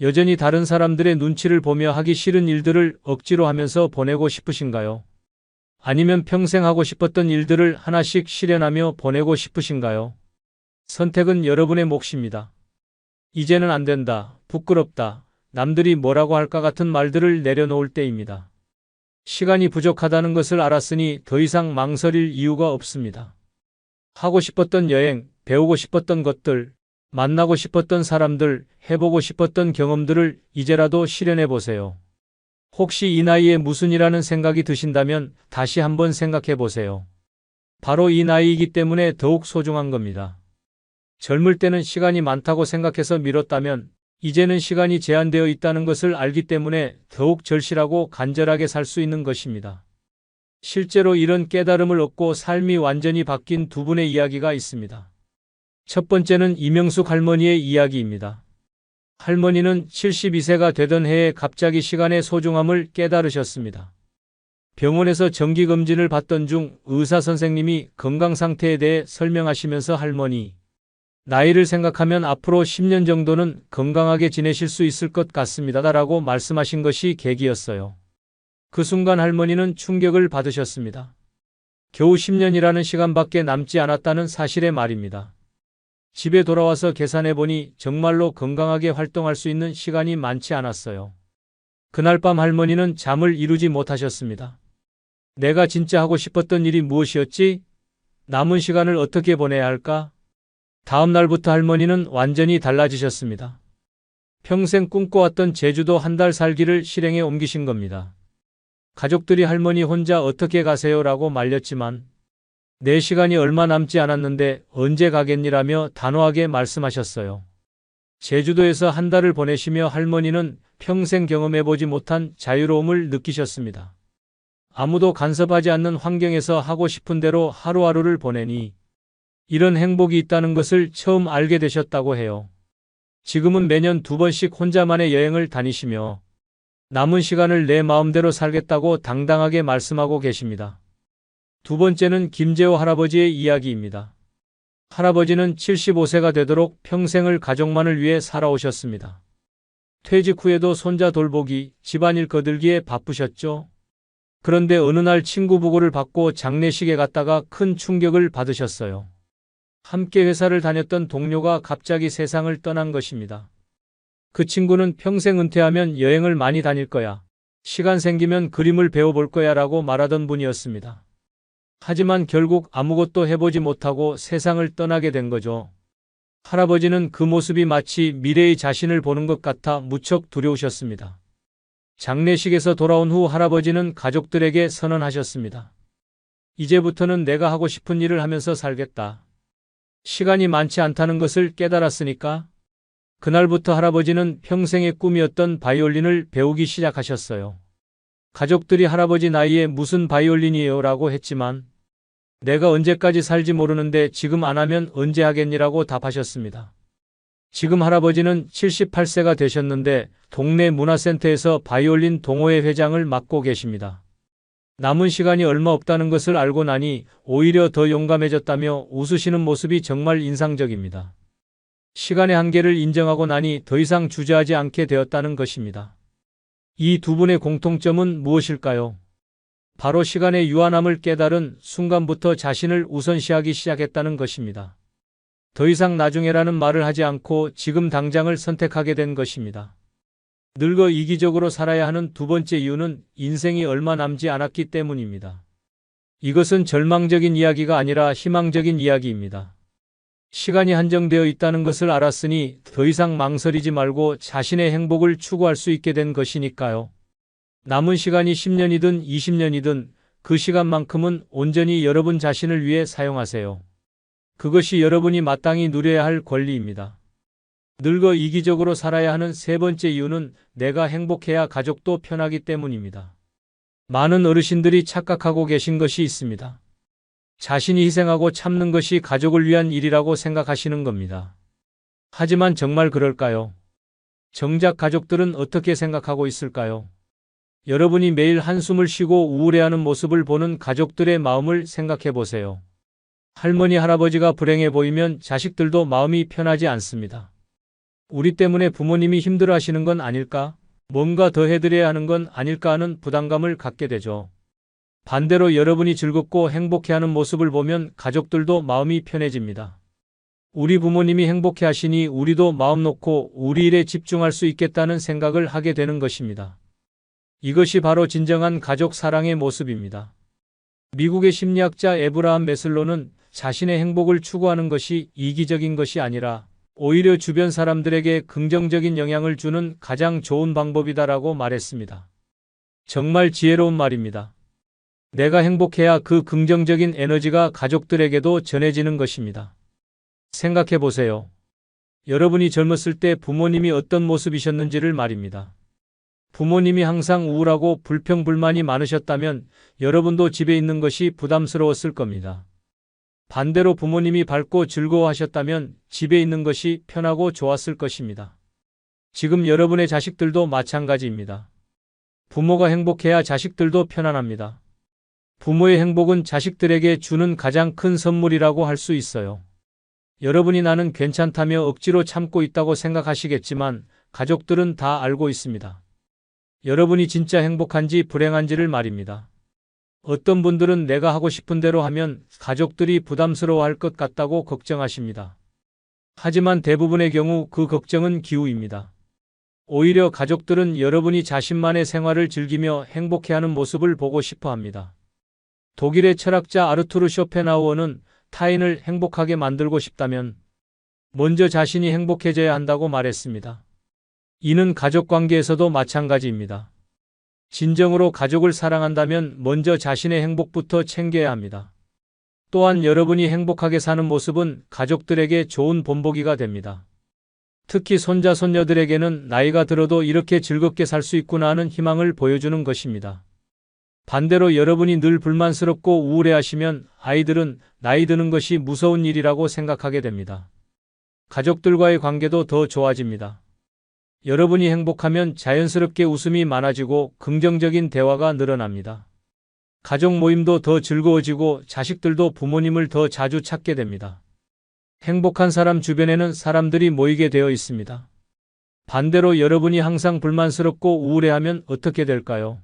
여전히 다른 사람들의 눈치를 보며 하기 싫은 일들을 억지로 하면서 보내고 싶으신가요? 아니면 평생 하고 싶었던 일들을 하나씩 실현하며 보내고 싶으신가요? 선택은 여러분의 몫입니다. 이제는 안 된다, 부끄럽다, 남들이 뭐라고 할까 같은 말들을 내려놓을 때입니다. 시간이 부족하다는 것을 알았으니 더 이상 망설일 이유가 없습니다. 하고 싶었던 여행, 배우고 싶었던 것들, 만나고 싶었던 사람들, 해보고 싶었던 경험들을 이제라도 실현해 보세요. 혹시 이 나이에 무슨 일하는 생각이 드신다면 다시 한번 생각해 보세요. 바로 이 나이이기 때문에 더욱 소중한 겁니다. 젊을 때는 시간이 많다고 생각해서 미뤘다면 이제는 시간이 제한되어 있다는 것을 알기 때문에 더욱 절실하고 간절하게 살 수 있는 것입니다. 실제로 이런 깨달음을 얻고 삶이 완전히 바뀐 두 분의 이야기가 있습니다. 첫 번째는 이명숙 할머니의 이야기입니다. 할머니는 72세가 되던 해에 갑자기 시간의 소중함을 깨달으셨습니다. 병원에서 정기검진을 받던 중 의사 선생님이 건강 상태에 대해 설명하시면서 할머니, 나이를 생각하면 앞으로 10년 정도는 건강하게 지내실 수 있을 것 같습니다. 라고 말씀하신 것이 계기였어요. 그 순간 할머니는 충격을 받으셨습니다. 겨우 10년이라는 시간밖에 남지 않았다는 사실의 말입니다. 집에 돌아와서 계산해보니 정말로 건강하게 활동할 수 있는 시간이 많지 않았어요. 그날 밤 할머니는 잠을 이루지 못하셨습니다. 내가 진짜 하고 싶었던 일이 무엇이었지? 남은 시간을 어떻게 보내야 할까? 다음 날부터 할머니는 완전히 달라지셨습니다. 평생 꿈꿔왔던 제주도 한 달 살기를 실행에 옮기신 겁니다. 가족들이 할머니 혼자 어떻게 가세요? 라고 말렸지만 내 시간이 얼마 남지 않았는데 언제 가겠니라며 단호하게 말씀하셨어요. 제주도에서 한 달을 보내시며 할머니는 평생 경험해보지 못한 자유로움을 느끼셨습니다. 아무도 간섭하지 않는 환경에서 하고 싶은 대로 하루하루를 보내니 이런 행복이 있다는 것을 처음 알게 되셨다고 해요. 지금은 매년 2번씩 혼자만의 여행을 다니시며 남은 시간을 내 마음대로 살겠다고 당당하게 말씀하고 계십니다. 두 번째는 김재호 할아버지의 이야기입니다. 할아버지는 75세가 되도록 평생을 가족만을 위해 살아오셨습니다. 퇴직 후에도 손자 돌보기, 집안일 거들기에 바쁘셨죠. 그런데 어느 날 친구 보고를 받고 장례식에 갔다가 큰 충격을 받으셨어요. 함께 회사를 다녔던 동료가 갑자기 세상을 떠난 것입니다. 그 친구는 평생 은퇴하면 여행을 많이 다닐 거야. 시간 생기면 그림을 배워볼 거야 라고 말하던 분이었습니다. 하지만 결국 아무것도 해보지 못하고 세상을 떠나게 된 거죠. 할아버지는 그 모습이 마치 미래의 자신을 보는 것 같아 무척 두려우셨습니다. 장례식에서 돌아온 후 할아버지는 가족들에게 선언하셨습니다. 이제부터는 내가 하고 싶은 일을 하면서 살겠다. 시간이 많지 않다는 것을 깨달았으니까. 그날부터 할아버지는 평생의 꿈이었던 바이올린을 배우기 시작하셨어요. 가족들이 할아버지 나이에 무슨 바이올린이에요? 라고 했지만 내가 언제까지 살지 모르는데 지금 안 하면 언제 하겠니라고 답하셨습니다. 지금 할아버지는 78세가 되셨는데 동네 문화센터에서 바이올린 동호회 회장을 맡고 계십니다. 남은 시간이 얼마 없다는 것을 알고 나니 오히려 더 용감해졌다며 웃으시는 모습이 정말 인상적입니다. 시간의 한계를 인정하고 나니 더 이상 주저하지 않게 되었다는 것입니다. 이 두 분의 공통점은 무엇일까요? 바로 시간의 유한함을 깨달은 순간부터 자신을 우선시하기 시작했다는 것입니다. 더 이상 나중에라는 말을 하지 않고 지금 당장을 선택하게 된 것입니다. 늙어 이기적으로 살아야 하는 두 번째 이유는 인생이 얼마 남지 않았기 때문입니다. 이것은 절망적인 이야기가 아니라 희망적인 이야기입니다. 시간이 한정되어 있다는 것을 알았으니 더 이상 망설이지 말고 자신의 행복을 추구할 수 있게 된 것이니까요. 남은 시간이 10년이든 20년이든 그 시간만큼은 온전히 여러분 자신을 위해 사용하세요. 그것이 여러분이 마땅히 누려야 할 권리입니다. 늙어 이기적으로 살아야 하는 세 번째 이유는 내가 행복해야 가족도 편하기 때문입니다. 많은 어르신들이 착각하고 계신 것이 있습니다. 자신이 희생하고 참는 것이 가족을 위한 일이라고 생각하시는 겁니다. 하지만 정말 그럴까요? 정작 가족들은 어떻게 생각하고 있을까요? 여러분이 매일 한숨을 쉬고 우울해하는 모습을 보는 가족들의 마음을 생각해 보세요. 할머니, 할아버지가 불행해 보이면 자식들도 마음이 편하지 않습니다. 우리 때문에 부모님이 힘들어하시는 건 아닐까? 뭔가 더 해드려야 하는 건 아닐까 하는 부담감을 갖게 되죠. 반대로 여러분이 즐겁고 행복해하는 모습을 보면 가족들도 마음이 편해집니다. 우리 부모님이 행복해 하시니 우리도 마음 놓고 우리 일에 집중할 수 있겠다는 생각을 하게 되는 것입니다. 이것이 바로 진정한 가족 사랑의 모습입니다. 미국의 심리학자 에브라함 매슬로는 자신의 행복을 추구하는 것이 이기적인 것이 아니라 오히려 주변 사람들에게 긍정적인 영향을 주는 가장 좋은 방법이다라고 말했습니다. 정말 지혜로운 말입니다. 내가 행복해야 그 긍정적인 에너지가 가족들에게도 전해지는 것입니다. 생각해 보세요. 여러분이 젊었을 때 부모님이 어떤 모습이셨는지를 말입니다. 부모님이 항상 우울하고 불평불만이 많으셨다면 여러분도 집에 있는 것이 부담스러웠을 겁니다. 반대로 부모님이 밝고 즐거워하셨다면 집에 있는 것이 편하고 좋았을 것입니다. 지금 여러분의 자식들도 마찬가지입니다. 부모가 행복해야 자식들도 편안합니다. 부모의 행복은 자식들에게 주는 가장 큰 선물이라고 할 수 있어요. 여러분이 나는 괜찮다며 억지로 참고 있다고 생각하시겠지만 가족들은 다 알고 있습니다. 여러분이 진짜 행복한지 불행한지를 말입니다. 어떤 분들은 내가 하고 싶은 대로 하면 가족들이 부담스러워할 것 같다고 걱정하십니다. 하지만 대부분의 경우 그 걱정은 기우입니다. 오히려 가족들은 여러분이 자신만의 생활을 즐기며 행복해하는 모습을 보고 싶어 합니다. 독일의 철학자 아르투르 쇼펜하우어는 타인을 행복하게 만들고 싶다면 먼저 자신이 행복해져야 한다고 말했습니다. 이는 가족 관계에서도 마찬가지입니다. 진정으로 가족을 사랑한다면 먼저 자신의 행복부터 챙겨야 합니다. 또한 여러분이 행복하게 사는 모습은 가족들에게 좋은 본보기가 됩니다. 특히 손자, 손녀들에게는 나이가 들어도 이렇게 즐겁게 살 수 있구나 하는 희망을 보여주는 것입니다. 반대로 여러분이 늘 불만스럽고 우울해하시면 아이들은 나이 드는 것이 무서운 일이라고 생각하게 됩니다. 가족들과의 관계도 더 좋아집니다. 여러분이 행복하면 자연스럽게 웃음이 많아지고 긍정적인 대화가 늘어납니다. 가족 모임도 더 즐거워지고 자식들도 부모님을 더 자주 찾게 됩니다. 행복한 사람 주변에는 사람들이 모이게 되어 있습니다. 반대로 여러분이 항상 불만스럽고 우울해하면 어떻게 될까요?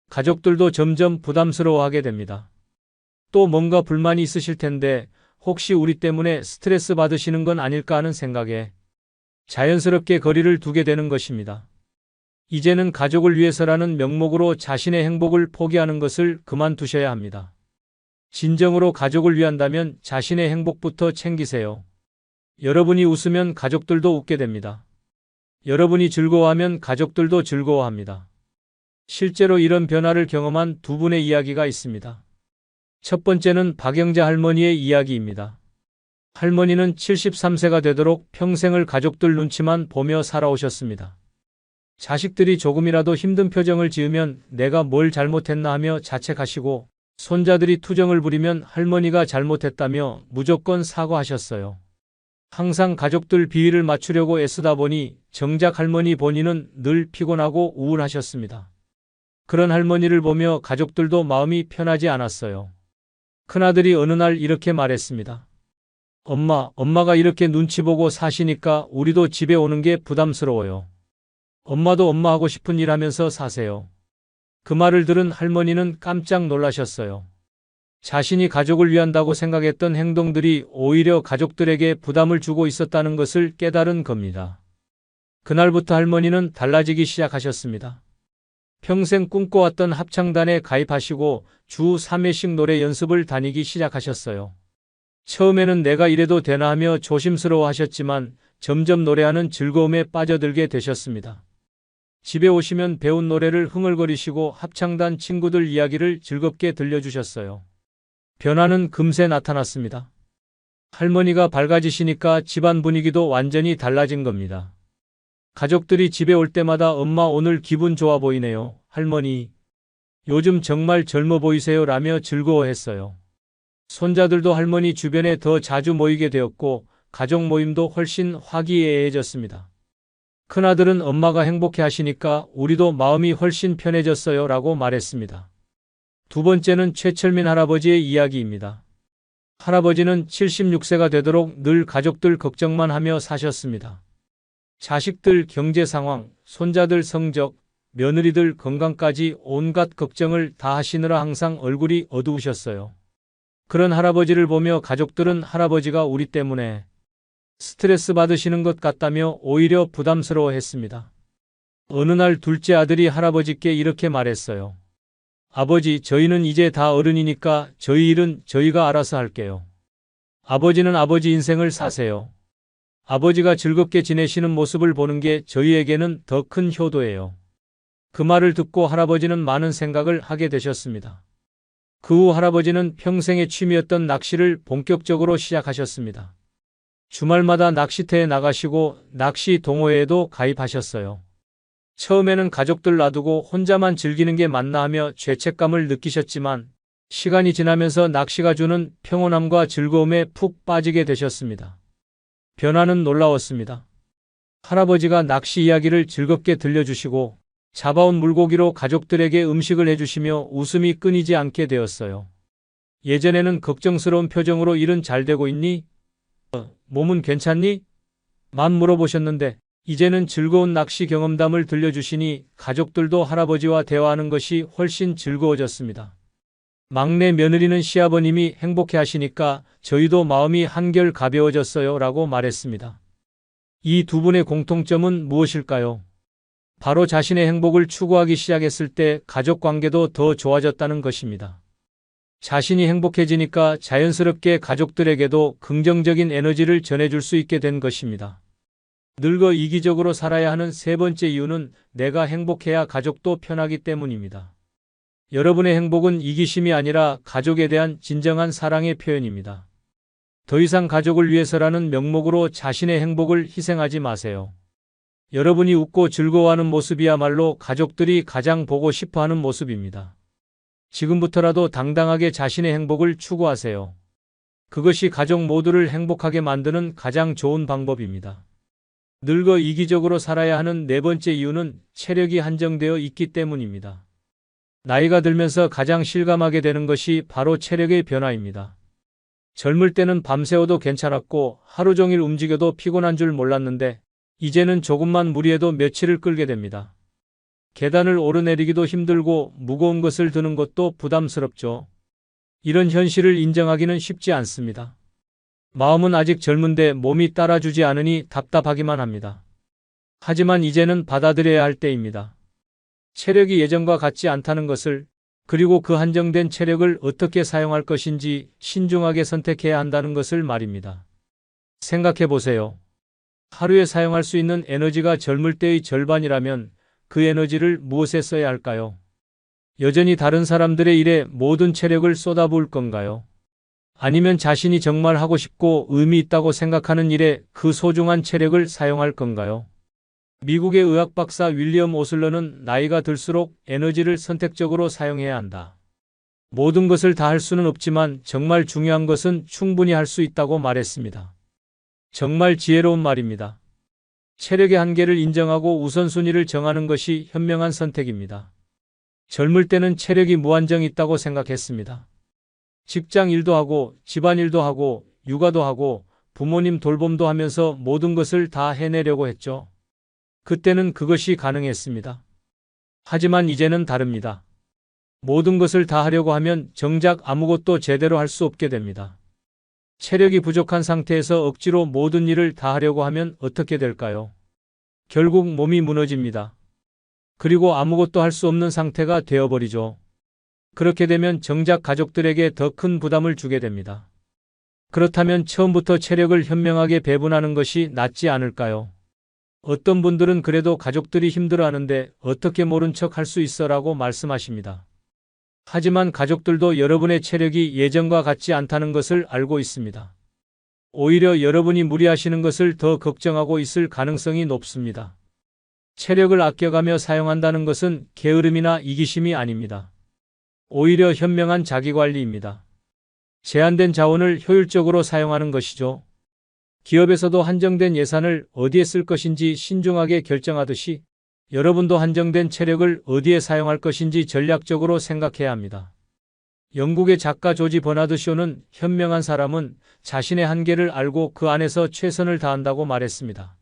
가족들도 점점 부담스러워하게 됩니다. 또 뭔가 불만이 있으실 텐데 혹시 우리 때문에 스트레스 받으시는 건 아닐까 하는 생각에 자연스럽게 거리를 두게 되는 것입니다. 이제는 가족을 위해서라는 명목으로 자신의 행복을 포기하는 것을 그만두셔야 합니다. 진정으로 가족을 위한다면 자신의 행복부터 챙기세요. 여러분이 웃으면 가족들도 웃게 됩니다. 여러분이 즐거워하면 가족들도 즐거워합니다. 실제로 이런 변화를 경험한 두 분의 이야기가 있습니다. 첫 번째는 박영자 할머니의 이야기입니다. 할머니는 73세가 되도록 평생을 가족들 눈치만 보며 살아오셨습니다. 자식들이 조금이라도 힘든 표정을 지으면 내가 뭘 잘못했나 하며 자책하시고 손자들이 투정을 부리면 할머니가 잘못했다며 무조건 사과하셨어요. 항상 가족들 비위를 맞추려고 애쓰다 보니 정작 할머니 본인은 늘 피곤하고 우울하셨습니다. 그런 할머니를 보며 가족들도 마음이 편하지 않았어요. 큰아들이 어느 날 이렇게 말했습니다. 엄마가 이렇게 눈치 보고 사시니까 우리도 집에 오는 게 부담스러워요. 엄마도 엄마 하고 싶은 일 하면서 사세요. 그 말을 들은 할머니는 깜짝 놀라셨어요. 자신이 가족을 위한다고 생각했던 행동들이 오히려 가족들에게 부담을 주고 있었다는 것을 깨달은 겁니다. 그날부터 할머니는 달라지기 시작하셨습니다. 평생 꿈꿔왔던 합창단에 가입하시고 주 3회씩 노래 연습을 다니기 시작하셨어요. 처음에는 내가 이래도 되나 하며 조심스러워 하셨지만 점점 노래하는 즐거움에 빠져들게 되셨습니다. 집에 오시면 배운 노래를 흥얼거리시고 합창단 친구들 이야기를 즐겁게 들려주셨어요. 변화는 금세 나타났습니다. 할머니가 밝아지시니까 집안 분위기도 완전히 달라진 겁니다. 가족들이 집에 올 때마다 엄마 오늘 기분 좋아 보이네요. 할머니, 요즘 정말 젊어 보이세요 라며 즐거워했어요. 손자들도 할머니 주변에 더 자주 모이게 되었고 가족 모임도 훨씬 화기애애해졌습니다. 큰아들은 엄마가 행복해 하시니까 우리도 마음이 훨씬 편해졌어요 라고 말했습니다. 두 번째는 최철민 할아버지의 이야기입니다. 할아버지는 76세가 되도록 늘 가족들 걱정만 하며 사셨습니다. 자식들 경제 상황, 손자들 성적, 며느리들 건강까지 온갖 걱정을 다 하시느라 항상 얼굴이 어두우셨어요. 그런 할아버지를 보며 가족들은 할아버지가 우리 때문에 스트레스 받으시는 것 같다며 오히려 부담스러워했습니다. 어느 날 둘째 아들이 할아버지께 이렇게 말했어요. 아버지, 저희는 이제 다 어른이니까 저희 일은 저희가 알아서 할게요. 아버지는 아버지 인생을 사세요. 아버지가 즐겁게 지내시는 모습을 보는 게 저희에게는 더 큰 효도예요. 그 말을 듣고 할아버지는 많은 생각을 하게 되셨습니다. 그 후 할아버지는 평생의 취미였던 낚시를 본격적으로 시작하셨습니다. 주말마다 낚시터에 나가시고 낚시 동호회에도 가입하셨어요. 처음에는 가족들 놔두고 혼자만 즐기는 게 맞나 하며 죄책감을 느끼셨지만 시간이 지나면서 낚시가 주는 평온함과 즐거움에 푹 빠지게 되셨습니다. 변화는 놀라웠습니다. 할아버지가 낚시 이야기를 즐겁게 들려주시고 잡아온 물고기로 가족들에게 음식을 해주시며 웃음이 끊이지 않게 되었어요. 예전에는 걱정스러운 표정으로 일은 잘 되고 있니? 몸은 괜찮니? 만 물어보셨는데 이제는 즐거운 낚시 경험담을 들려주시니 가족들도 할아버지와 대화하는 것이 훨씬 즐거워졌습니다. 막내 며느리는 시아버님이 행복해 하시니까 저희도 마음이 한결 가벼워졌어요 라고 말했습니다. 이 두 분의 공통점은 무엇일까요? 바로 자신의 행복을 추구하기 시작했을 때 가족 관계도 더 좋아졌다는 것입니다. 자신이 행복해지니까 자연스럽게 가족들에게도 긍정적인 에너지를 전해줄 수 있게 된 것입니다. 늙어 이기적으로 살아야 하는 세 번째 이유는 내가 행복해야 가족도 편하기 때문입니다. 여러분의 행복은 이기심이 아니라 가족에 대한 진정한 사랑의 표현입니다. 더 이상 가족을 위해서라는 명목으로 자신의 행복을 희생하지 마세요. 여러분이 웃고 즐거워하는 모습이야말로 가족들이 가장 보고 싶어하는 모습입니다. 지금부터라도 당당하게 자신의 행복을 추구하세요. 그것이 가족 모두를 행복하게 만드는 가장 좋은 방법입니다. 늙어 이기적으로 살아야 하는 네 번째 이유는 체력이 한정되어 있기 때문입니다. 나이가 들면서 가장 실감하게 되는 것이 바로 체력의 변화입니다. 젊을 때는 밤새워도 괜찮았고 하루 종일 움직여도 피곤한 줄 몰랐는데 이제는 조금만 무리해도 며칠을 끌게 됩니다. 계단을 오르내리기도 힘들고 무거운 것을 드는 것도 부담스럽죠. 이런 현실을 인정하기는 쉽지 않습니다. 마음은 아직 젊은데 몸이 따라주지 않으니 답답하기만 합니다. 하지만 이제는 받아들여야 할 때입니다. 체력이 예전과 같지 않다는 것을, 그리고 그 한정된 체력을 어떻게 사용할 것인지 신중하게 선택해야 한다는 것을 말입니다. 생각해 보세요. 하루에 사용할 수 있는 에너지가 젊을 때의 절반이라면 그 에너지를 무엇에 써야 할까요? 여전히 다른 사람들의 일에 모든 체력을 쏟아부을 건가요? 아니면 자신이 정말 하고 싶고 의미 있다고 생각하는 일에 그 소중한 체력을 사용할 건가요? 미국의 의학 박사 윌리엄 오슬러는 나이가 들수록 에너지를 선택적으로 사용해야 한다. 모든 것을 다 할 수는 없지만 정말 중요한 것은 충분히 할 수 있다고 말했습니다. 정말 지혜로운 말입니다. 체력의 한계를 인정하고 우선순위를 정하는 것이 현명한 선택입니다. 젊을 때는 체력이 무한정 있다고 생각했습니다. 직장 일도 하고 집안일도 하고 육아도 하고 부모님 돌봄도 하면서 모든 것을 다 해내려고 했죠. 그때는 그것이 가능했습니다. 하지만 이제는 다릅니다. 모든 것을 다 하려고 하면 정작 아무것도 제대로 할 수 없게 됩니다. 체력이 부족한 상태에서 억지로 모든 일을 다 하려고 하면 어떻게 될까요? 결국 몸이 무너집니다. 그리고 아무것도 할 수 없는 상태가 되어버리죠. 그렇게 되면 정작 가족들에게 더 큰 부담을 주게 됩니다. 그렇다면 처음부터 체력을 현명하게 배분하는 것이 낫지 않을까요? 어떤 분들은 그래도 가족들이 힘들어하는데 어떻게 모른 척 할 수 있어라고 말씀하십니다. 하지만 가족들도 여러분의 체력이 예전과 같지 않다는 것을 알고 있습니다. 오히려 여러분이 무리하시는 것을 더 걱정하고 있을 가능성이 높습니다. 체력을 아껴가며 사용한다는 것은 게으름이나 이기심이 아닙니다. 오히려 현명한 자기관리입니다. 제한된 자원을 효율적으로 사용하는 것이죠. 기업에서도 한정된 예산을 어디에 쓸 것인지 신중하게 결정하듯이 여러분도 한정된 체력을 어디에 사용할 것인지 전략적으로 생각해야 합니다. 영국의 작가 조지 버나드 쇼는 현명한 사람은 자신의 한계를 알고 그 안에서 최선을 다한다고 말했습니다.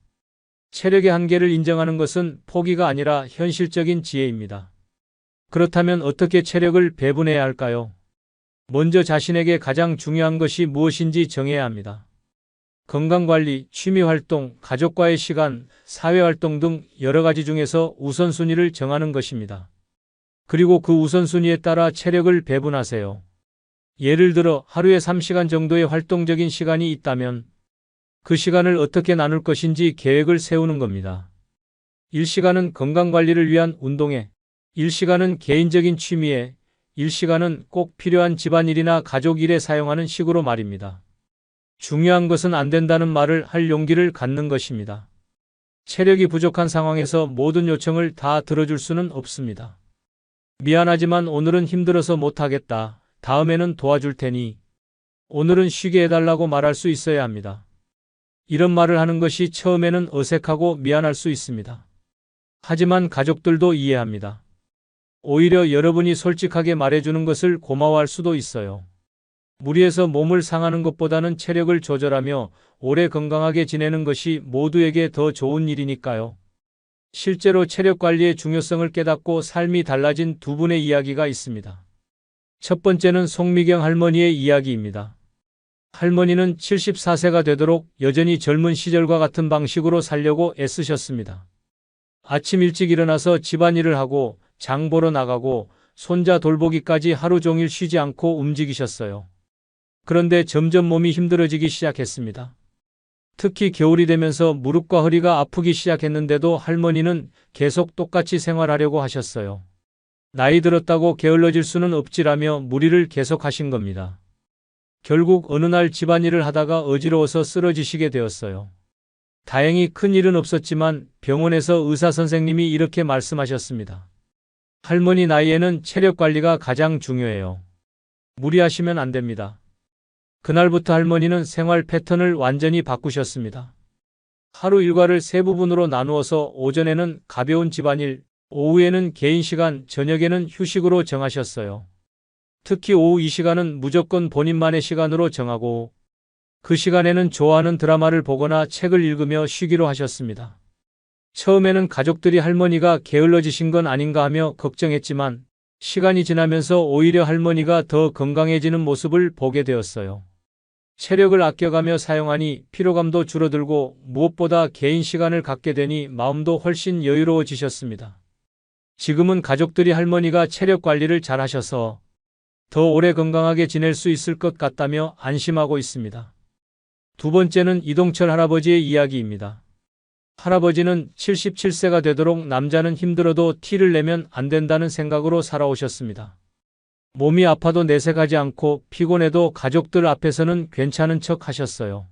체력의 한계를 인정하는 것은 포기가 아니라 현실적인 지혜입니다. 그렇다면 어떻게 체력을 배분해야 할까요? 먼저 자신에게 가장 중요한 것이 무엇인지 정해야 합니다. 건강관리, 취미활동, 가족과의 시간, 사회활동 등 여러 가지 중에서 우선순위를 정하는 것입니다. 그리고 그 우선순위에 따라 체력을 배분하세요. 예를 들어 하루에 3시간 정도의 활동적인 시간이 있다면 그 시간을 어떻게 나눌 것인지 계획을 세우는 겁니다. 1시간은 건강관리를 위한 운동에, 1시간은 개인적인 취미에, 1시간은 꼭 필요한 집안일이나 가족일에 사용하는 식으로 말입니다. 중요한 것은 안 된다는 말을 할 용기를 갖는 것입니다. 체력이 부족한 상황에서 모든 요청을 다 들어줄 수는 없습니다. 미안하지만 오늘은 힘들어서 못하겠다. 다음에는 도와줄 테니. 오늘은 쉬게 해달라고 말할 수 있어야 합니다. 이런 말을 하는 것이 처음에는 어색하고 미안할 수 있습니다. 하지만 가족들도 이해합니다. 오히려 여러분이 솔직하게 말해주는 것을 고마워할 수도 있어요. 무리해서 몸을 상하는 것보다는 체력을 조절하며 오래 건강하게 지내는 것이 모두에게 더 좋은 일이니까요. 실제로 체력 관리의 중요성을 깨닫고 삶이 달라진 두 분의 이야기가 있습니다. 첫 번째는 송미경 할머니의 이야기입니다. 할머니는 74세가 되도록 여전히 젊은 시절과 같은 방식으로 살려고 애쓰셨습니다. 아침 일찍 일어나서 집안일을 하고 장 보러 나가고 손자 돌보기까지 하루 종일 쉬지 않고 움직이셨어요. 그런데 점점 몸이 힘들어지기 시작했습니다. 특히 겨울이 되면서 무릎과 허리가 아프기 시작했는데도 할머니는 계속 똑같이 생활하려고 하셨어요. 나이 들었다고 게을러질 수는 없지라며 무리를 계속하신 겁니다. 결국 어느 날 집안일을 하다가 어지러워서 쓰러지시게 되었어요. 다행히 큰 일은 없었지만 병원에서 의사 선생님이 이렇게 말씀하셨습니다. 할머니 나이에는 체력 관리가 가장 중요해요. 무리하시면 안 됩니다. 그날부터 할머니는 생활 패턴을 완전히 바꾸셨습니다. 하루 일과를 세 부분으로 나누어서 오전에는 가벼운 집안일, 오후에는 개인 시간, 저녁에는 휴식으로 정하셨어요. 특히 오후 이 시간은 무조건 본인만의 시간으로 정하고 그 시간에는 좋아하는 드라마를 보거나 책을 읽으며 쉬기로 하셨습니다. 처음에는 가족들이 할머니가 게을러지신 건 아닌가 하며 걱정했지만 시간이 지나면서 오히려 할머니가 더 건강해지는 모습을 보게 되었어요. 체력을 아껴가며 사용하니 피로감도 줄어들고 무엇보다 개인 시간을 갖게 되니 마음도 훨씬 여유로워지셨습니다. 지금은 가족들이 할머니가 체력 관리를 잘 하셔서 더 오래 건강하게 지낼 수 있을 것 같다며 안심하고 있습니다. 두 번째는 이동철 할아버지의 이야기입니다. 할아버지는 77세가 되도록 남자는 힘들어도 티를 내면 안 된다는 생각으로 살아오셨습니다. 몸이 아파도 내색하지 않고 피곤해도 가족들 앞에서는 괜찮은 척 하셨어요.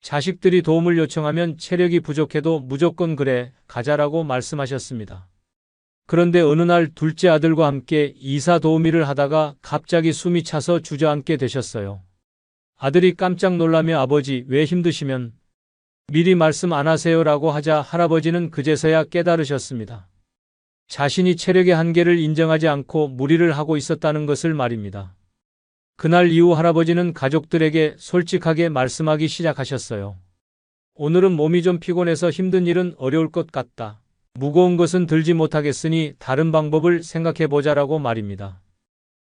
자식들이 도움을 요청하면 체력이 부족해도 무조건 그래, 가자라고 말씀하셨습니다. 그런데 어느 날 둘째 아들과 함께 이사 도우미를 하다가 갑자기 숨이 차서 주저앉게 되셨어요. 아들이 깜짝 놀라며 아버지 왜 힘드시면 미리 말씀 안 하세요라고 하자 할아버지는 그제서야 깨달으셨습니다. 자신이 체력의 한계를 인정하지 않고 무리를 하고 있었다는 것을 말입니다. 그날 이후 할아버지는 가족들에게 솔직하게 말씀하기 시작하셨어요. 오늘은 몸이 좀 피곤해서 힘든 일은 어려울 것 같다. 무거운 것은 들지 못하겠으니 다른 방법을 생각해 보자라고 말입니다.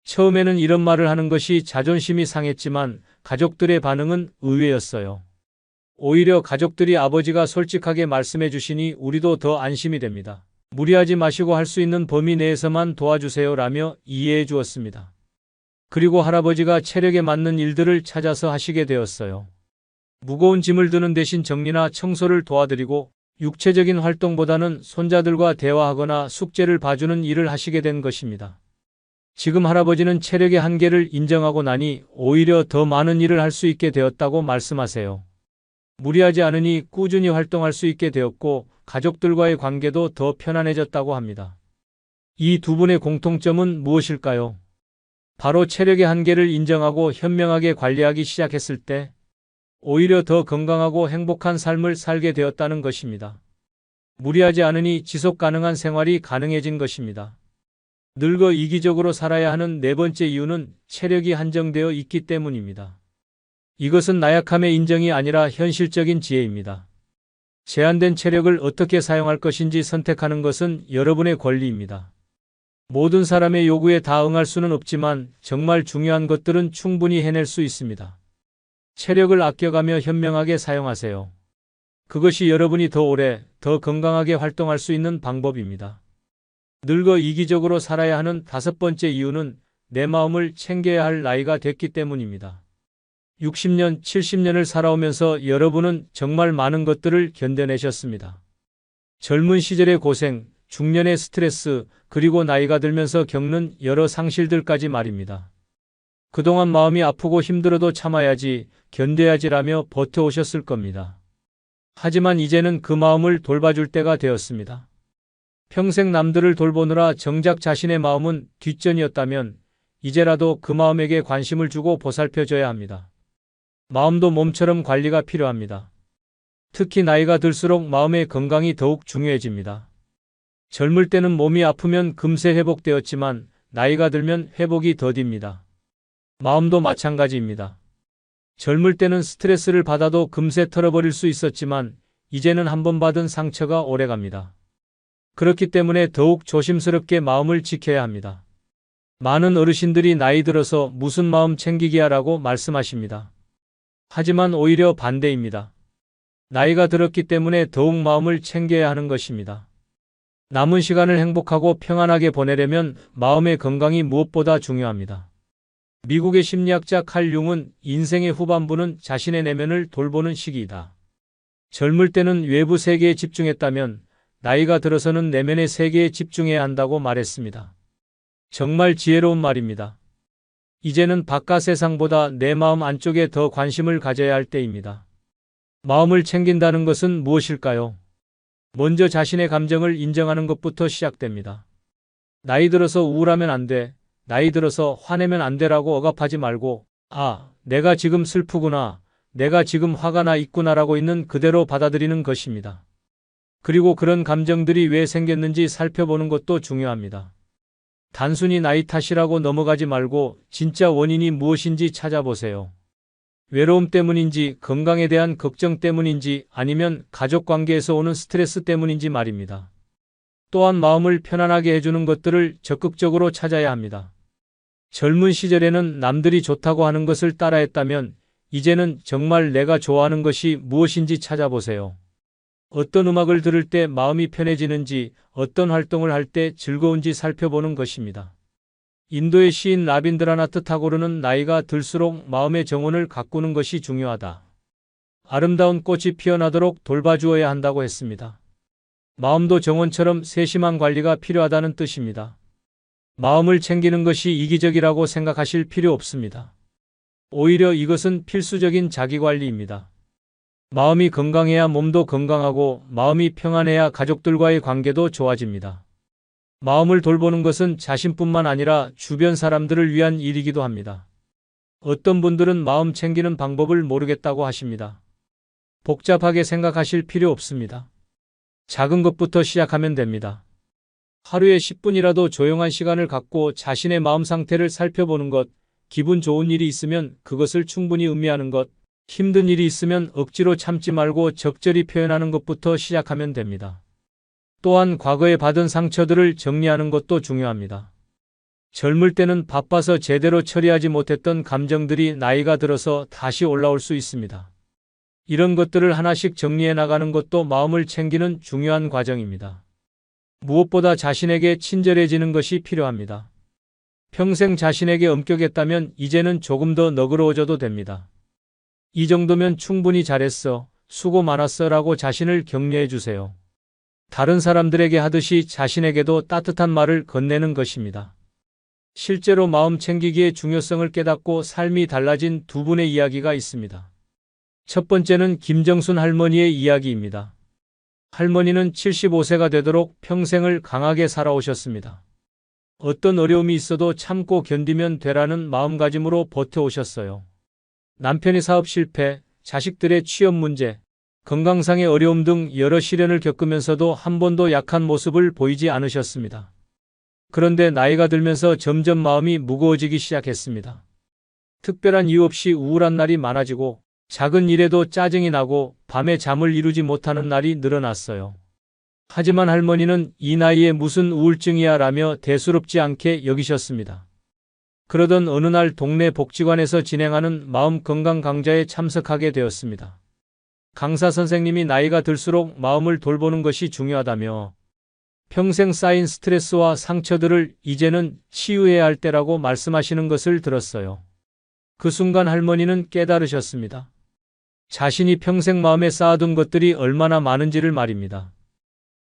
처음에는 이런 말을 하는 것이 자존심이 상했지만 가족들의 반응은 의외였어요. 오히려 가족들이 아버지가 솔직하게 말씀해 주시니 우리도 더 안심이 됩니다. 무리하지 마시고 할 수 있는 범위 내에서만 도와주세요라며 이해해 주었습니다. 그리고 할아버지가 체력에 맞는 일들을 찾아서 하시게 되었어요. 무거운 짐을 드는 대신 정리나 청소를 도와드리고 육체적인 활동보다는 손자들과 대화하거나 숙제를 봐주는 일을 하시게 된 것입니다. 지금 할아버지는 체력의 한계를 인정하고 나니 오히려 더 많은 일을 할 수 있게 되었다고 말씀하세요. 무리하지 않으니 꾸준히 활동할 수 있게 되었고 가족들과의 관계도 더 편안해졌다고 합니다. 이 두 분의 공통점은 무엇일까요? 바로 체력의 한계를 인정하고 현명하게 관리하기 시작했을 때 오히려 더 건강하고 행복한 삶을 살게 되었다는 것입니다. 무리하지 않으니 지속 가능한 생활이 가능해진 것입니다. 늙어 이기적으로 살아야 하는 네 번째 이유는 체력이 한정되어 있기 때문입니다. 이것은 나약함의 인정이 아니라 현실적인 지혜입니다. 제한된 체력을 어떻게 사용할 것인지 선택하는 것은 여러분의 권리입니다. 모든 사람의 요구에 다 응할 수는 없지만 정말 중요한 것들은 충분히 해낼 수 있습니다. 체력을 아껴가며 현명하게 사용하세요. 그것이 여러분이 더 오래, 더 건강하게 활동할 수 있는 방법입니다. 늙어 이기적으로 살아야 하는 다섯 번째 이유는 내 마음을 챙겨야 할 나이가 됐기 때문입니다. 60년, 70년을 살아오면서 여러분은 정말 많은 것들을 견뎌내셨습니다. 젊은 시절의 고생, 중년의 스트레스, 그리고 나이가 들면서 겪는 여러 상실들까지 말입니다. 그동안 마음이 아프고 힘들어도 참아야지, 견뎌야지라며 버텨오셨을 겁니다. 하지만 이제는 그 마음을 돌봐줄 때가 되었습니다. 평생 남들을 돌보느라 정작 자신의 마음은 뒷전이었다면 이제라도 그 마음에게 관심을 주고 보살펴줘야 합니다. 마음도 몸처럼 관리가 필요합니다. 특히 나이가 들수록 마음의 건강이 더욱 중요해집니다. 젊을 때는 몸이 아프면 금세 회복되었지만 나이가 들면 회복이 더딥니다. 마음도 마찬가지입니다. 젊을 때는 스트레스를 받아도 금세 털어버릴 수 있었지만 이제는 한번 받은 상처가 오래갑니다. 그렇기 때문에 더욱 조심스럽게 마음을 지켜야 합니다. 많은 어르신들이 나이 들어서 무슨 마음 챙기기야라고 말씀하십니다. 하지만 오히려 반대입니다. 나이가 들었기 때문에 더욱 마음을 챙겨야 하는 것입니다. 남은 시간을 행복하고 평안하게 보내려면 마음의 건강이 무엇보다 중요합니다. 미국의 심리학자 칼 융은 인생의 후반부는 자신의 내면을 돌보는 시기이다. 젊을 때는 외부 세계에 집중했다면 나이가 들어서는 내면의 세계에 집중해야 한다고 말했습니다. 정말 지혜로운 말입니다. 이제는 바깥 세상보다 내 마음 안쪽에 더 관심을 가져야 할 때입니다. 마음을 챙긴다는 것은 무엇일까요? 먼저 자신의 감정을 인정하는 것부터 시작됩니다. 나이 들어서 우울하면 안 돼. 나이 들어서 화내면 안 되라고 억압하지 말고, 아, 내가 지금 슬프구나. 내가 지금 화가 나 있구나라고 있는 그대로 받아들이는 것입니다. 그리고 그런 감정들이 왜 생겼는지 살펴보는 것도 중요합니다. 단순히 나이 탓이라고 넘어가지 말고 진짜 원인이 무엇인지 찾아보세요. 외로움 때문인지, 건강에 대한 걱정 때문인지, 아니면 가족 관계에서 오는 스트레스 때문인지 말입니다. 또한 마음을 편안하게 해주는 것들을 적극적으로 찾아야 합니다. 젊은 시절에는 남들이 좋다고 하는 것을 따라했다면 이제는 정말 내가 좋아하는 것이 무엇인지 찾아보세요. 어떤 음악을 들을 때 마음이 편해지는지, 어떤 활동을 할 때 즐거운지 살펴보는 것입니다. 인도의 시인 라빈드라나트 타고르는 나이가 들수록 마음의 정원을 가꾸는 것이 중요하다. 아름다운 꽃이 피어나도록 돌봐주어야 한다고 했습니다. 마음도 정원처럼 세심한 관리가 필요하다는 뜻입니다. 마음을 챙기는 것이 이기적이라고 생각하실 필요 없습니다. 오히려 이것은 필수적인 자기관리입니다. 마음이 건강해야 몸도 건강하고 마음이 평안해야 가족들과의 관계도 좋아집니다. 마음을 돌보는 것은 자신뿐만 아니라 주변 사람들을 위한 일이기도 합니다. 어떤 분들은 마음 챙기는 방법을 모르겠다고 하십니다. 복잡하게 생각하실 필요 없습니다. 작은 것부터 시작하면 됩니다. 하루에 10분이라도 조용한 시간을 갖고 자신의 마음 상태를 살펴보는 것, 기분 좋은 일이 있으면 그것을 충분히 음미하는 것, 힘든 일이 있으면 억지로 참지 말고 적절히 표현하는 것부터 시작하면 됩니다. 또한 과거에 받은 상처들을 정리하는 것도 중요합니다. 젊을 때는 바빠서 제대로 처리하지 못했던 감정들이 나이가 들어서 다시 올라올 수 있습니다. 이런 것들을 하나씩 정리해 나가는 것도 마음을 챙기는 중요한 과정입니다. 무엇보다 자신에게 친절해지는 것이 필요합니다. 평생 자신에게 엄격했다면 이제는 조금 더 너그러워져도 됩니다. 이 정도면 충분히 잘했어. 수고 많았어라고 자신을 격려해 주세요. 다른 사람들에게 하듯이 자신에게도 따뜻한 말을 건네는 것입니다. 실제로 마음 챙기기의 중요성을 깨닫고 삶이 달라진 두 분의 이야기가 있습니다. 첫 번째는 김정순 할머니의 이야기입니다. 할머니는 75세가 되도록 평생을 강하게 살아오셨습니다. 어떤 어려움이 있어도 참고 견디면 되라는 마음가짐으로 버텨오셨어요. 남편의 사업 실패, 자식들의 취업 문제, 건강상의 어려움 등 여러 시련을 겪으면서도 한 번도 약한 모습을 보이지 않으셨습니다. 그런데 나이가 들면서 점점 마음이 무거워지기 시작했습니다. 특별한 이유 없이 우울한 날이 많아지고 작은 일에도 짜증이 나고 밤에 잠을 이루지 못하는 날이 늘어났어요. 하지만 할머니는 이 나이에 무슨 우울증이야 라며 대수롭지 않게 여기셨습니다. 그러던 어느 날 동네 복지관에서 진행하는 마음 건강 강좌에 참석하게 되었습니다. 강사 선생님이 나이가 들수록 마음을 돌보는 것이 중요하다며 평생 쌓인 스트레스와 상처들을 이제는 치유해야 할 때라고 말씀하시는 것을 들었어요. 그 순간 할머니는 깨달으셨습니다. 자신이 평생 마음에 쌓아둔 것들이 얼마나 많은지를 말입니다.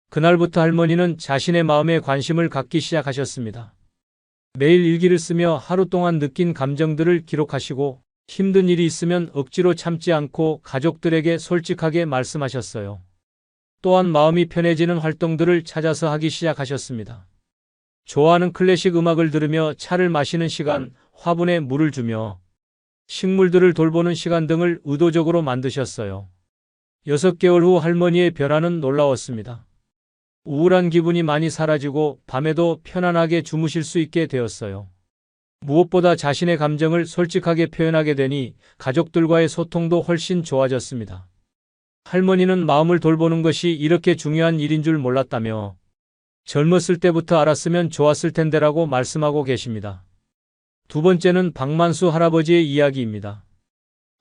그날부터 할머니는 자신의 마음에 관심을 갖기 시작하셨습니다. 매일 일기를 쓰며 하루 동안 느낀 감정들을 기록하시고 힘든 일이 있으면 억지로 참지 않고 가족들에게 솔직하게 말씀하셨어요. 또한 마음이 편해지는 활동들을 찾아서 하기 시작하셨습니다. 좋아하는 클래식 음악을 들으며 차를 마시는 시간, 화분에 물을 주며 식물들을 돌보는 시간 등을 의도적으로 만드셨어요. 6개월 후 할머니의 변화는 놀라웠습니다. 우울한 기분이 많이 사라지고 밤에도 편안하게 주무실 수 있게 되었어요. 무엇보다 자신의 감정을 솔직하게 표현하게 되니 가족들과의 소통도 훨씬 좋아졌습니다. 할머니는 마음을 돌보는 것이 이렇게 중요한 일인 줄 몰랐다며 젊었을 때부터 알았으면 좋았을 텐데라고 말씀하고 계십니다. 두 번째는 박만수 할아버지의 이야기입니다.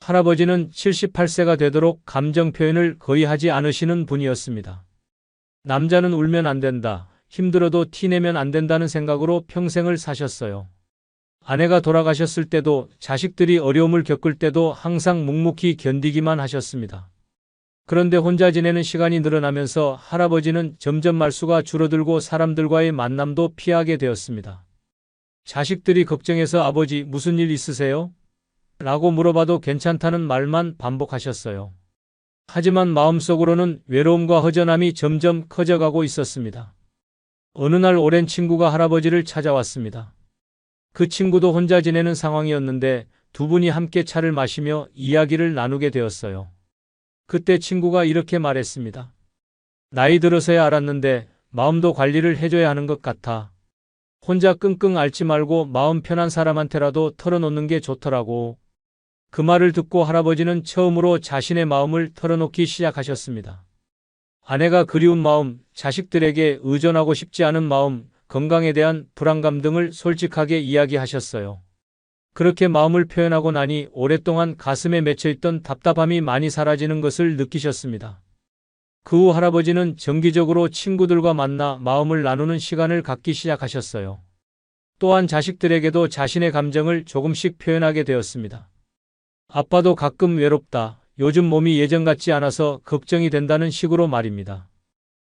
할아버지는 78세가 되도록 감정 표현을 거의 하지 않으시는 분이었습니다. 남자는 울면 안 된다, 힘들어도 티내면 안 된다는 생각으로 평생을 사셨어요. 아내가 돌아가셨을 때도 자식들이 어려움을 겪을 때도 항상 묵묵히 견디기만 하셨습니다. 그런데 혼자 지내는 시간이 늘어나면서 할아버지는 점점 말수가 줄어들고 사람들과의 만남도 피하게 되었습니다. 자식들이 걱정해서 아버지 무슨 일 있으세요? 라고 물어봐도 괜찮다는 말만 반복하셨어요. 하지만 마음속으로는 외로움과 허전함이 점점 커져가고 있었습니다. 어느 날 오랜 친구가 할아버지를 찾아왔습니다. 그 친구도 혼자 지내는 상황이었는데 두 분이 함께 차를 마시며 이야기를 나누게 되었어요. 그때 친구가 이렇게 말했습니다. 나이 들어서야 알았는데 마음도 관리를 해줘야 하는 것 같아. 혼자 끙끙 앓지 말고 마음 편한 사람한테라도 털어놓는 게 좋더라고. 그 말을 듣고 할아버지는 처음으로 자신의 마음을 털어놓기 시작하셨습니다. 아내가 그리운 마음, 자식들에게 의존하고 싶지 않은 마음, 건강에 대한 불안감 등을 솔직하게 이야기하셨어요. 그렇게 마음을 표현하고 나니 오랫동안 가슴에 맺혀있던 답답함이 많이 사라지는 것을 느끼셨습니다. 그 후 할아버지는 정기적으로 친구들과 만나 마음을 나누는 시간을 갖기 시작하셨어요. 또한 자식들에게도 자신의 감정을 조금씩 표현하게 되었습니다. 아빠도 가끔 외롭다. 요즘 몸이 예전 같지 않아서 걱정이 된다는 식으로 말입니다.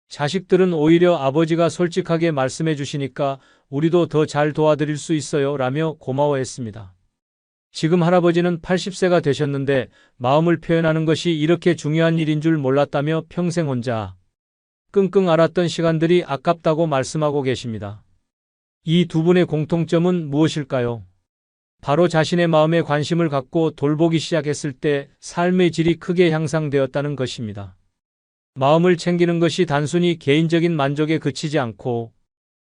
자식들은 오히려 아버지가 솔직하게 말씀해 주시니까 우리도 더 잘 도와드릴 수 있어요 라며 고마워했습니다. 지금 할아버지는 80세가 되셨는데 마음을 표현하는 것이 이렇게 중요한 일인 줄 몰랐다며 평생 혼자 끙끙 앓았던 시간들이 아깝다고 말씀하고 계십니다. 이 두 분의 공통점은 무엇일까요? 바로 자신의 마음에 관심을 갖고 돌보기 시작했을 때 삶의 질이 크게 향상되었다는 것입니다. 마음을 챙기는 것이 단순히 개인적인 만족에 그치지 않고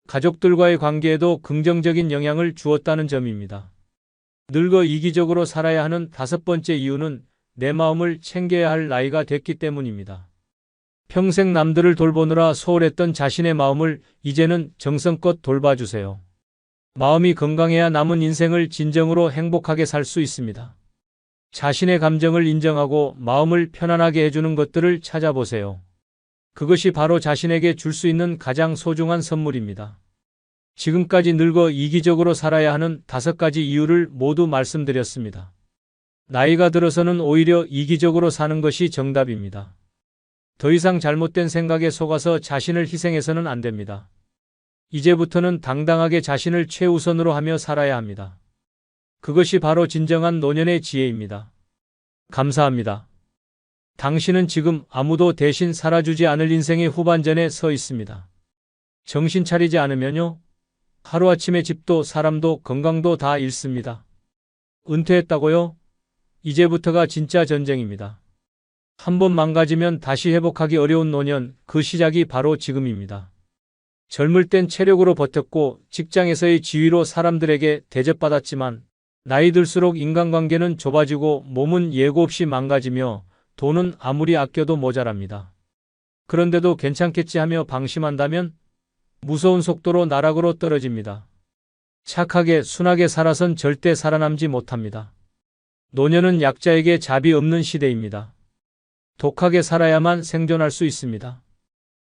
가족들과의 관계에도 긍정적인 영향을 주었다는 점입니다. 늙어 이기적으로 살아야 하는 5번째 이유는 내 마음을 챙겨야 할 나이가 됐기 때문입니다. 평생 남들을 돌보느라 소홀했던 자신의 마음을 이제는 정성껏 돌봐주세요. 마음이 건강해야 남은 인생을 진정으로 행복하게 살 수 있습니다. 자신의 감정을 인정하고 마음을 편안하게 해주는 것들을 찾아보세요. 그것이 바로 자신에게 줄 수 있는 가장 소중한 선물입니다. 지금까지 늙어 이기적으로 살아야 하는 5가지 이유를 모두 말씀드렸습니다. 나이가 들어서는 오히려 이기적으로 사는 것이 정답입니다. 더 이상 잘못된 생각에 속아서 자신을 희생해서는 안 됩니다. 이제부터는 당당하게 자신을 최우선으로 하며 살아야 합니다. 그것이 바로 진정한 노년의 지혜입니다. 감사합니다. 당신은 지금 아무도 대신 살아주지 않을 인생의 후반전에 서 있습니다. 정신 차리지 않으면요, 하루아침에 집도 사람도 건강도 다 잃습니다. 은퇴했다고요? 이제부터가 진짜 전쟁입니다. 한번 망가지면 다시 회복하기 어려운 노년, 그 시작이 바로 지금입니다. 젊을 땐 체력으로 버텼고 직장에서의 지위로 사람들에게 대접받았지만 나이 들수록 인간관계는 좁아지고 몸은 예고 없이 망가지며 돈은 아무리 아껴도 모자랍니다. 그런데도 괜찮겠지 하며 방심한다면 무서운 속도로 나락으로 떨어집니다. 착하게 순하게 살아선 절대 살아남지 못합니다. 노년은 약자에게 잡이 없는 시대입니다. 독하게 살아야만 생존할 수 있습니다.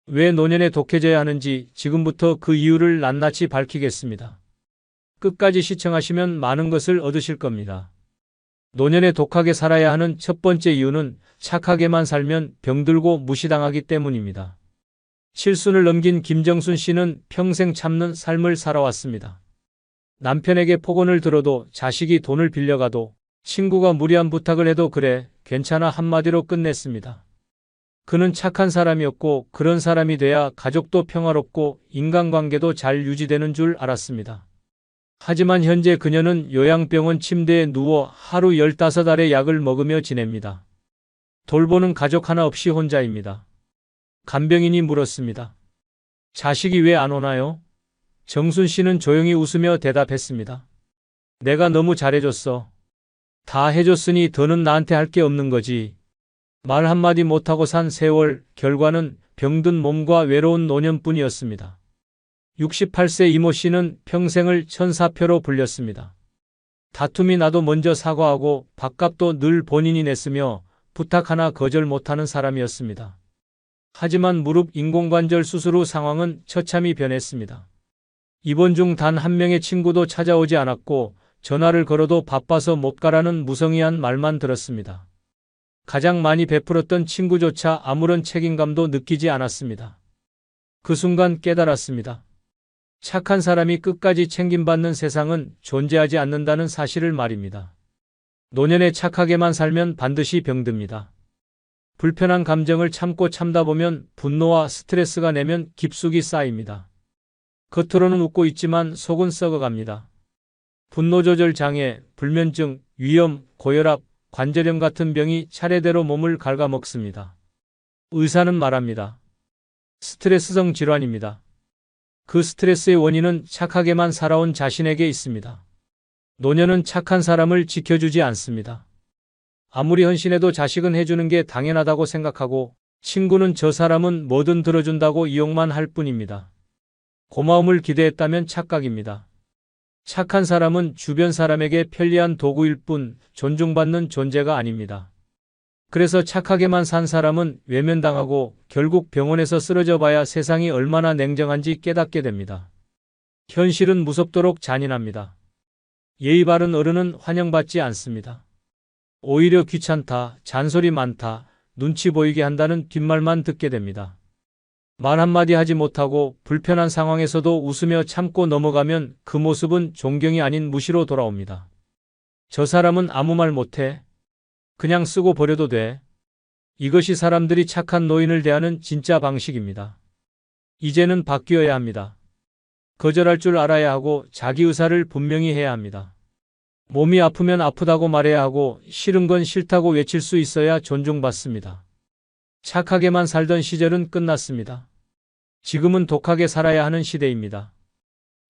왜 노년에 독해져야 하는지 지금부터 그 이유를 낱낱이 밝히겠습니다. 끝까지 시청하시면 많은 것을 얻으실 겁니다. 노년에 독하게 살아야 하는 첫 번째 이유는 착하게만 살면 병들고 무시당하기 때문입니다. 칠순을 넘긴 김정순 씨는 평생 참는 삶을 살아왔습니다. 남편에게 폭언을 들어도, 자식이 돈을 빌려가도, 친구가 무리한 부탁을 해도 그래, 괜찮아 한마디로 끝냈습니다. 그는 착한 사람이었고 그런 사람이 돼야 가족도 평화롭고 인간관계도 잘 유지되는 줄 알았습니다. 하지만 현재 그녀는 요양병원 침대에 누워 하루 15알의 약을 먹으며 지냅니다. 돌보는 가족 하나 없이 혼자입니다. 간병인이 물었습니다. 자식이 왜 안 오나요? 정순 씨는 조용히 웃으며 대답했습니다. 내가 너무 잘해줬어. 다 해줬으니 더는 나한테 할 게 없는 거지. 말 한마디 못하고 산 세월, 결과는 병든 몸과 외로운 노년뿐이었습니다. 68세 이모 씨는 평생을 천사표로 불렸습니다. 다툼이 나도 먼저 사과하고 밥값도 늘 본인이 냈으며 부탁 하나 거절 못하는 사람이었습니다. 하지만 무릎 인공관절 수술 후 상황은 처참히 변했습니다. 입원 중 단 한 명의 친구도 찾아오지 않았고 전화를 걸어도 바빠서 못 가라는 무성의한 말만 들었습니다. 가장 많이 베풀었던 친구조차 아무런 책임감도 느끼지 않았습니다. 그 순간 깨달았습니다. 착한 사람이 끝까지 챙김받는 세상은 존재하지 않는다는 사실을 말입니다. 노년에 착하게만 살면 반드시 병듭니다. 불편한 감정을 참고 참다 보면 분노와 스트레스가 내면 깊숙이 쌓입니다. 겉으로는 웃고 있지만 속은 썩어갑니다. 분노 조절 장애, 불면증, 위염, 고혈압, 관절염 같은 병이 차례대로 몸을 갉아먹습니다. 의사는 말합니다. 스트레스성 질환입니다. 그 스트레스의 원인은 착하게만 살아온 자신에게 있습니다. 노년은 착한 사람을 지켜주지 않습니다. 아무리 헌신해도 자식은 해주는 게 당연하다고 생각하고 친구는 저 사람은 뭐든 들어준다고 이용만 할 뿐입니다. 고마움을 기대했다면 착각입니다. 착한 사람은 주변 사람에게 편리한 도구일 뿐 존중받는 존재가 아닙니다. 그래서 착하게만 산 사람은 외면당하고 결국 병원에서 쓰러져 봐야 세상이 얼마나 냉정한지 깨닫게 됩니다. 현실은 무섭도록 잔인합니다. 예의 바른 어른은 환영받지 않습니다. 오히려 귀찮다, 잔소리 많다, 눈치 보이게 한다는 뒷말만 듣게 됩니다. 말 한마디 하지 못하고 불편한 상황에서도 웃으며 참고 넘어가면 그 모습은 존경이 아닌 무시로 돌아옵니다. 저 사람은 아무 말 못해. 그냥 쓰고 버려도 돼. 이것이 사람들이 착한 노인을 대하는 진짜 방식입니다. 이제는 바뀌어야 합니다. 거절할 줄 알아야 하고 자기 의사를 분명히 해야 합니다. 몸이 아프면 아프다고 말해야 하고 싫은 건 싫다고 외칠 수 있어야 존중받습니다. 착하게만 살던 시절은 끝났습니다. 지금은 독하게 살아야 하는 시대입니다.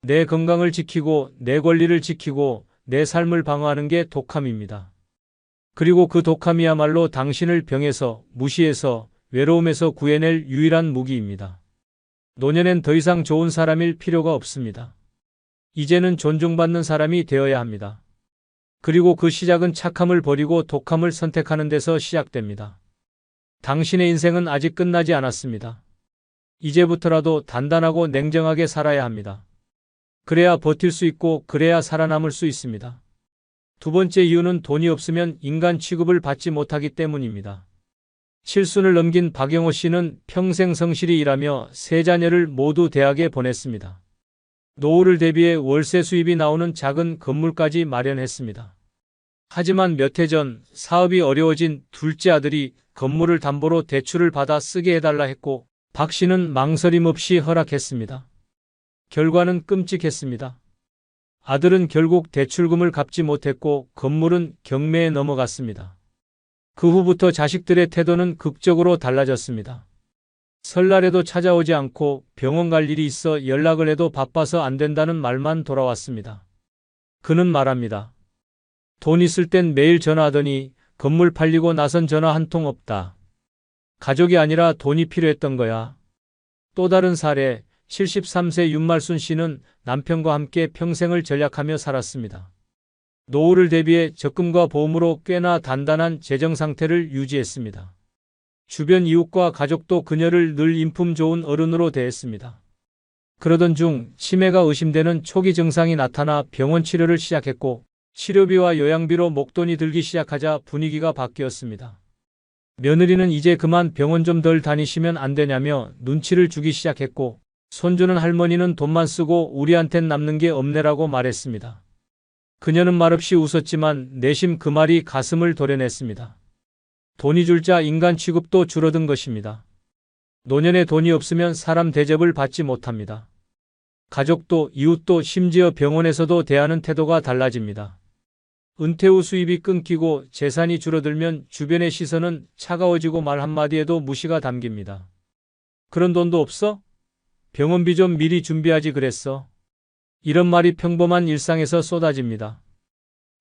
내 건강을 지키고 내 권리를 지키고 내 삶을 방어하는 게 독함입니다. 그리고 그 독함이야말로 당신을 병에서, 무시해서, 외로움에서 구해낼 유일한 무기입니다. 노년엔 더 이상 좋은 사람일 필요가 없습니다. 이제는 존중받는 사람이 되어야 합니다. 그리고 그 시작은 착함을 버리고 독함을 선택하는 데서 시작됩니다. 당신의 인생은 아직 끝나지 않았습니다. 이제부터라도 단단하고 냉정하게 살아야 합니다. 그래야 버틸 수 있고 그래야 살아남을 수 있습니다. 두 번째 이유는 돈이 없으면 인간 취급을 받지 못하기 때문입니다. 칠순을 넘긴 박영호 씨는 평생 성실히 일하며 세 자녀를 모두 대학에 보냈습니다. 노후를 대비해 월세 수입이 나오는 작은 건물까지 마련했습니다. 하지만 몇 해 전 사업이 어려워진 둘째 아들이 건물을 담보로 대출을 받아 쓰게 해달라 했고 박 씨는 망설임 없이 허락했습니다. 결과는 끔찍했습니다. 아들은 결국 대출금을 갚지 못했고 건물은 경매에 넘어갔습니다. 그 후부터 자식들의 태도는 극적으로 달라졌습니다. 설날에도 찾아오지 않고 병원 갈 일이 있어 연락을 해도 바빠서 안 된다는 말만 돌아왔습니다. 그는 말합니다. 돈 있을 땐 매일 전화하더니 건물 팔리고 나선 전화 한 통 없다. 가족이 아니라 돈이 필요했던 거야. 또 다른 사례, 73세 윤말순 씨는 남편과 함께 평생을 전략하며 살았습니다. 노후를 대비해 적금과 보험으로 꽤나 단단한 재정 상태를 유지했습니다. 주변 이웃과 가족도 그녀를 늘 인품 좋은 어른으로 대했습니다. 그러던 중 치매가 의심되는 초기 증상이 나타나 병원 치료를 시작했고 치료비와 요양비로 목돈이 들기 시작하자 분위기가 바뀌었습니다. 며느리는 이제 그만 병원 좀 덜 다니시면 안 되냐며 눈치를 주기 시작했고 손주는 할머니는 돈만 쓰고 우리한텐 남는 게 없네라고 말했습니다. 그녀는 말없이 웃었지만 내심 그 말이 가슴을 도려냈습니다. 돈이 줄자 인간 취급도 줄어든 것입니다. 노년에 돈이 없으면 사람 대접을 받지 못합니다. 가족도 이웃도 심지어 병원에서도 대하는 태도가 달라집니다. 은퇴 후 수입이 끊기고 재산이 줄어들면 주변의 시선은 차가워지고 말 한마디에도 무시가 담깁니다. 그런 돈도 없어? 병원비 좀 미리 준비하지 그랬어. 이런 말이 평범한 일상에서 쏟아집니다.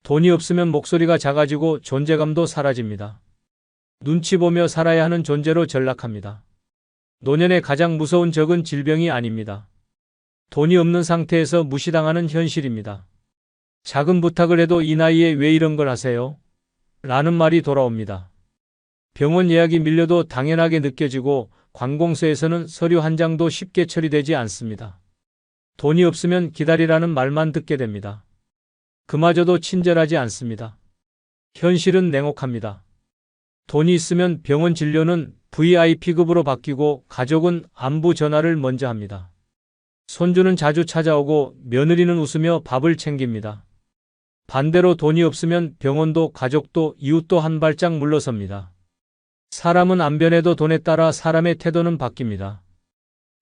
돈이 없으면 목소리가 작아지고 존재감도 사라집니다. 눈치 보며 살아야 하는 존재로 전락합니다. 노년의 가장 무서운 적은 질병이 아닙니다. 돈이 없는 상태에서 무시당하는 현실입니다. 작은 부탁을 해도 이 나이에 왜 이런 걸 하세요? 라는 말이 돌아옵니다. 병원 예약이 밀려도 당연하게 느껴지고 관공서에서는 서류 한 장도 쉽게 처리되지 않습니다. 돈이 없으면 기다리라는 말만 듣게 됩니다. 그마저도 친절하지 않습니다. 현실은 냉혹합니다. 돈이 있으면 병원 진료는 VIP급으로 바뀌고 가족은 안부 전화를 먼저 합니다. 손주는 자주 찾아오고 며느리는 웃으며 밥을 챙깁니다. 반대로 돈이 없으면 병원도 가족도 이웃도 한 발짝 물러섭니다. 사람은 안 변해도 돈에 따라 사람의 태도는 바뀝니다.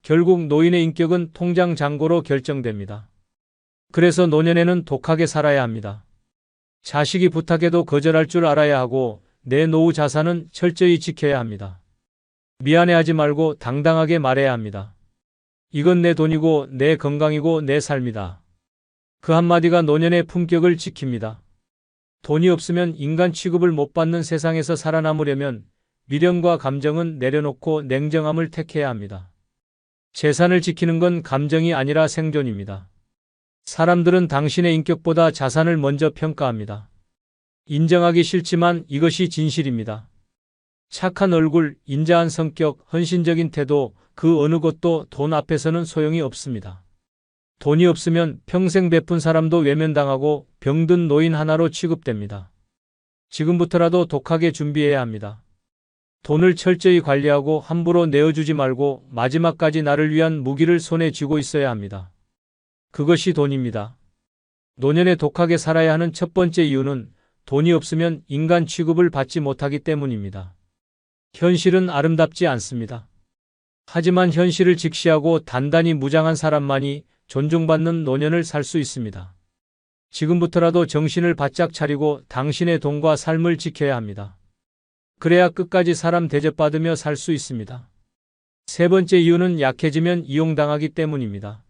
결국 노인의 인격은 통장 잔고로 결정됩니다. 그래서 노년에는 독하게 살아야 합니다. 자식이 부탁해도 거절할 줄 알아야 하고 내 노후 자산은 철저히 지켜야 합니다. 미안해하지 말고 당당하게 말해야 합니다. 이건 내 돈이고 내 건강이고 내 삶이다. 그 한마디가 노년의 품격을 지킵니다. 돈이 없으면 인간 취급을 못 받는 세상에서 살아남으려면 미련과 감정은 내려놓고 냉정함을 택해야 합니다. 재산을 지키는 건 감정이 아니라 생존입니다. 사람들은 당신의 인격보다 자산을 먼저 평가합니다. 인정하기 싫지만 이것이 진실입니다. 착한 얼굴, 인자한 성격, 헌신적인 태도, 그 어느 것도 돈 앞에서는 소용이 없습니다. 돈이 없으면 평생 베푼 사람도 외면당하고 병든 노인 하나로 취급됩니다. 지금부터라도 독하게 준비해야 합니다. 돈을 철저히 관리하고 함부로 내어주지 말고 마지막까지 나를 위한 무기를 손에 쥐고 있어야 합니다. 그것이 돈입니다. 노년에 독하게 살아야 하는 첫 번째 이유는 돈이 없으면 인간 취급을 받지 못하기 때문입니다. 현실은 아름답지 않습니다. 하지만 현실을 직시하고 단단히 무장한 사람만이 존중받는 노년을 살 수 있습니다. 지금부터라도 정신을 바짝 차리고 당신의 돈과 삶을 지켜야 합니다. 그래야 끝까지 사람 대접받으며 살 수 있습니다. 세 번째 이유는 약해지면 이용당하기 때문입니다.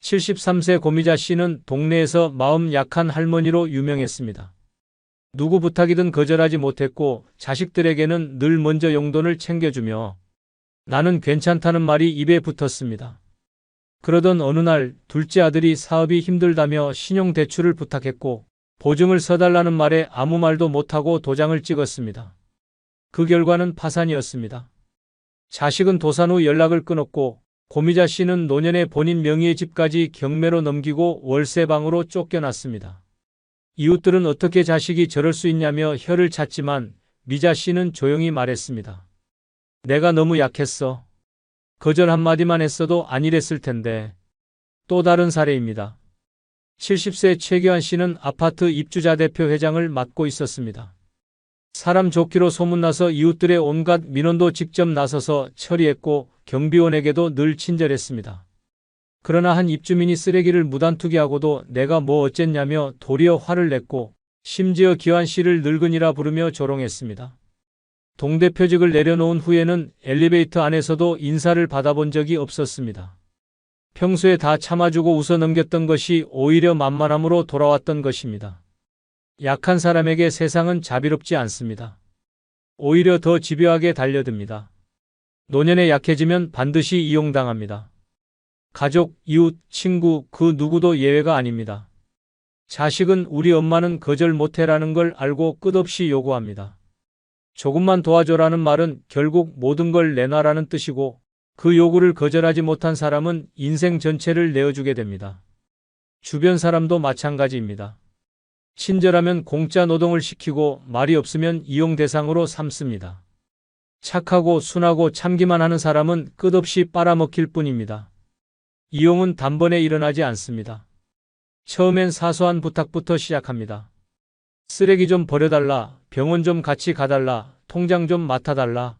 73세 고미자 씨는 동네에서 마음 약한 할머니로 유명했습니다. 누구 부탁이든 거절하지 못했고 자식들에게는 늘 먼저 용돈을 챙겨주며 나는 괜찮다는 말이 입에 붙었습니다. 그러던 어느 날 둘째 아들이 사업이 힘들다며 신용대출을 부탁했고 보증을 서달라는 말에 아무 말도 못하고 도장을 찍었습니다. 그 결과는 파산이었습니다. 자식은 도산 후 연락을 끊었고 고미자 씨는 노년에 본인 명의의 집까지 경매로 넘기고 월세방으로 쫓겨났습니다. 이웃들은 어떻게 자식이 저럴 수 있냐며 혀를 찼지만 미자 씨는 조용히 말했습니다. 내가 너무 약했어. 거절 한마디만 했어도 안 이랬을 텐데. 또 다른 사례입니다. 70세 최규환 씨는 아파트 입주자 대표 회장을 맡고 있었습니다. 사람 좋기로 소문나서 이웃들의 온갖 민원도 직접 나서서 처리했고 경비원에게도 늘 친절했습니다. 그러나 한 입주민이 쓰레기를 무단 투기하고도 내가 뭐 어쨌냐며 도리어 화를 냈고 심지어 기환 씨를 늙은이라 부르며 조롱했습니다. 동대표직을 내려놓은 후에는 엘리베이터 안에서도 인사를 받아본 적이 없었습니다. 평소에 다 참아주고 웃어 넘겼던 것이 오히려 만만함으로 돌아왔던 것입니다. 약한 사람에게 세상은 자비롭지 않습니다. 오히려 더 집요하게 달려듭니다. 노년에 약해지면 반드시 이용당합니다. 가족, 이웃, 친구 그 누구도 예외가 아닙니다. 자식은 우리 엄마는 거절 못해라는 걸 알고 끝없이 요구합니다. 조금만 도와줘라는 말은 결국 모든 걸 내놔라는 뜻이고 그 요구를 거절하지 못한 사람은 인생 전체를 내어주게 됩니다. 주변 사람도 마찬가지입니다. 친절하면 공짜 노동을 시키고 말이 없으면 이용 대상으로 삼습니다. 착하고 순하고 참기만 하는 사람은 끝없이 빨아먹힐 뿐입니다. 이용은 단번에 일어나지 않습니다. 처음엔 사소한 부탁부터 시작합니다. 쓰레기 좀 버려달라, 병원 좀 같이 가달라, 통장 좀 맡아달라.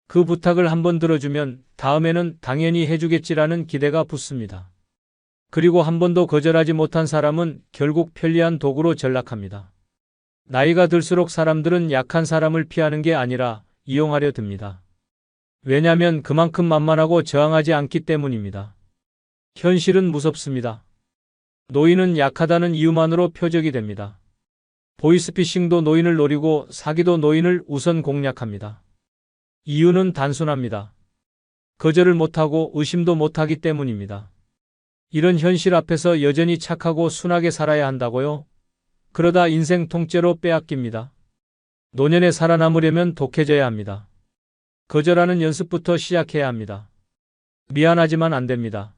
그 부탁을 한번 들어주면 다음에는 당연히 해주겠지라는 기대가 붙습니다. 그리고 한 번도 거절하지 못한 사람은 결국 편리한 도구로 전락합니다. 나이가 들수록 사람들은 약한 사람을 피하는 게 아니라 이용하려 듭니다. 왜냐하면 그만큼 만만하고 저항하지 않기 때문입니다. 현실은 무섭습니다. 노인은 약하다는 이유만으로 표적이 됩니다. 보이스피싱도 노인을 노리고 사기도 노인을 우선 공략합니다. 이유는 단순합니다. 거절을 못하고 의심도 못하기 때문입니다. 이런 현실 앞에서 여전히 착하고 순하게 살아야 한다고요? 그러다 인생 통째로 빼앗깁니다. 노년에 살아남으려면 독해져야 합니다. 거절하는 연습부터 시작해야 합니다. 미안하지만 안 됩니다.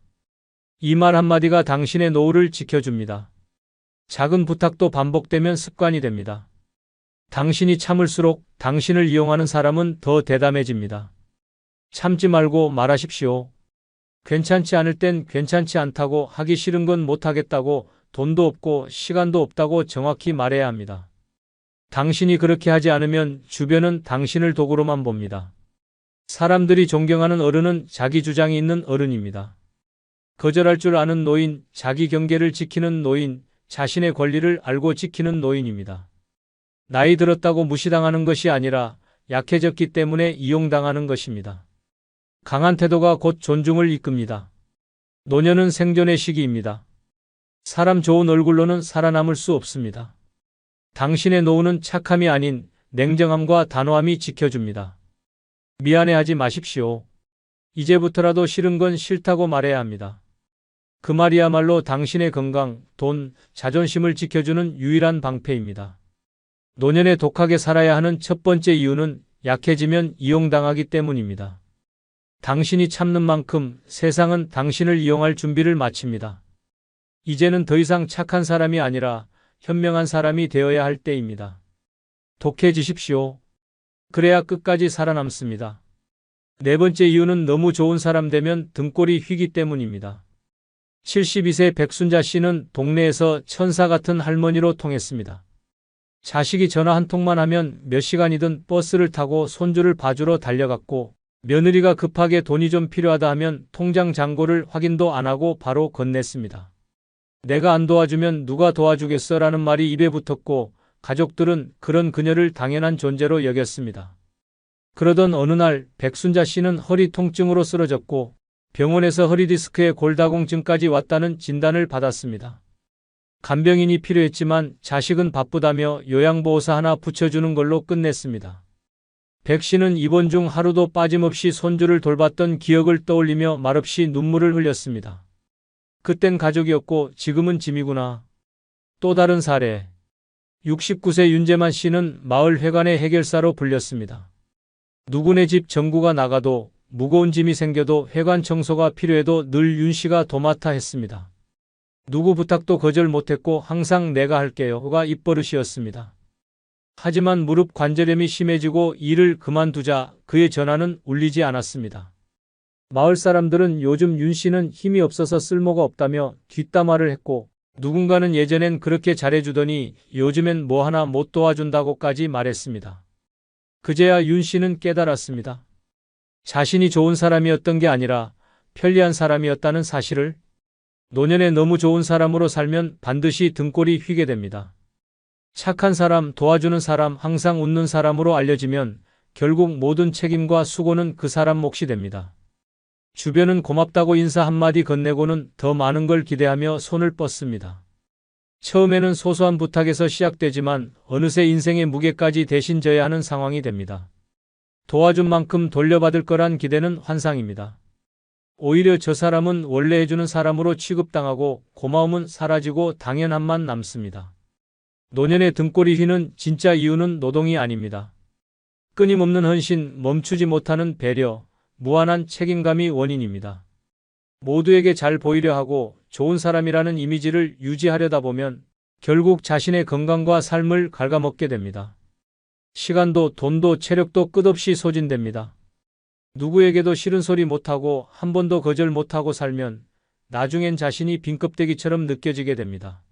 이 말 한마디가 당신의 노후를 지켜줍니다. 작은 부탁도 반복되면 습관이 됩니다. 당신이 참을수록 당신을 이용하는 사람은 더 대담해집니다. 참지 말고 말하십시오. 괜찮지 않을 땐 괜찮지 않다고, 하기 싫은 건 못하겠다고, 돈도 없고 시간도 없다고 정확히 말해야 합니다. 당신이 그렇게 하지 않으면 주변은 당신을 도구로만 봅니다. 사람들이 존경하는 어른은 자기 주장이 있는 어른입니다. 거절할 줄 아는 노인, 자기 경계를 지키는 노인, 자신의 권리를 알고 지키는 노인입니다. 나이 들었다고 무시당하는 것이 아니라 약해졌기 때문에 이용당하는 것입니다. 강한 태도가 곧 존중을 이끕니다. 노년은 생존의 시기입니다. 사람 좋은 얼굴로는 살아남을 수 없습니다. 당신의 노후는 착함이 아닌 냉정함과 단호함이 지켜줍니다. 미안해하지 마십시오. 이제부터라도 싫은 건 싫다고 말해야 합니다. 그 말이야말로 당신의 건강, 돈, 자존심을 지켜주는 유일한 방패입니다. 노년에 독하게 살아야 하는 첫 번째 이유는 약해지면 이용당하기 때문입니다. 당신이 참는 만큼 세상은 당신을 이용할 준비를 마칩니다. 이제는 더 이상 착한 사람이 아니라 현명한 사람이 되어야 할 때입니다. 독해지십시오. 그래야 끝까지 살아남습니다. 네 번째 이유는 너무 좋은 사람 되면 등골이 휘기 때문입니다. 72세 백순자 씨는 동네에서 천사 같은 할머니로 통했습니다. 자식이 전화 한 통만 하면 몇 시간이든 버스를 타고 손주를 봐주러 달려갔고, 며느리가 급하게 돈이 좀 필요하다 하면 통장 잔고를 확인도 안 하고 바로 건넸습니다. 내가 안 도와주면 누가 도와주겠어 라는 말이 입에 붙었고, 가족들은 그런 그녀를 당연한 존재로 여겼습니다. 그러던 어느 날 백순자 씨는 허리 통증으로 쓰러졌고 병원에서 허리디스크에 골다공증까지 왔다는 진단을 받았습니다. 간병인이 필요했지만 자식은 바쁘다며 요양보호사 하나 붙여주는 걸로 끝냈습니다. 백 씨는 입원 중 하루도 빠짐없이 손주를 돌봤던 기억을 떠올리며 말없이 눈물을 흘렸습니다. 그땐 가족이었고 지금은 짐이구나. 또 다른 사례. 69세 윤재만 씨는 마을 회관의 해결사로 불렸습니다. 누구네 집 전구가 나가도 무거운 짐이 생겨도 회관 청소가 필요해도 늘 윤 씨가 도맡아 했습니다. 누구 부탁도 거절 못했고 항상 내가 할게요가 입버릇이었습니다. 하지만 무릎 관절염이 심해지고 일을 그만두자 그의 전화는 울리지 않았습니다. 마을 사람들은 요즘 윤 씨는 힘이 없어서 쓸모가 없다며 뒷담화를 했고 누군가는 예전엔 그렇게 잘해주더니 요즘엔 뭐 하나 못 도와준다고까지 말했습니다. 그제야 윤 씨는 깨달았습니다. 자신이 좋은 사람이었던 게 아니라 편리한 사람이었다는 사실을. 노년에 너무 좋은 사람으로 살면 반드시 등골이 휘게 됩니다. 착한 사람, 도와주는 사람, 항상 웃는 사람으로 알려지면 결국 모든 책임과 수고는 그 사람 몫이 됩니다. 주변은 고맙다고 인사 한마디 건네고는 더 많은 걸 기대하며 손을 뻗습니다. 처음에는 소소한 부탁에서 시작되지만 어느새 인생의 무게까지 대신 져야 하는 상황이 됩니다. 도와준 만큼 돌려받을 거란 기대는 환상입니다. 오히려 저 사람은 원래 해주는 사람으로 취급당하고 고마움은 사라지고 당연함만 남습니다. 노년의 등골이 휘는 진짜 이유는 노동이 아닙니다. 끊임없는 헌신, 멈추지 못하는 배려, 무한한 책임감이 원인입니다. 모두에게 잘 보이려 하고 좋은 사람이라는 이미지를 유지하려다 보면 결국 자신의 건강과 삶을 갉아먹게 됩니다. 시간도 돈도 체력도 끝없이 소진됩니다. 누구에게도 싫은 소리 못하고 한 번도 거절 못하고 살면 나중엔 자신이 빈껍데기처럼 느껴지게 됩니다.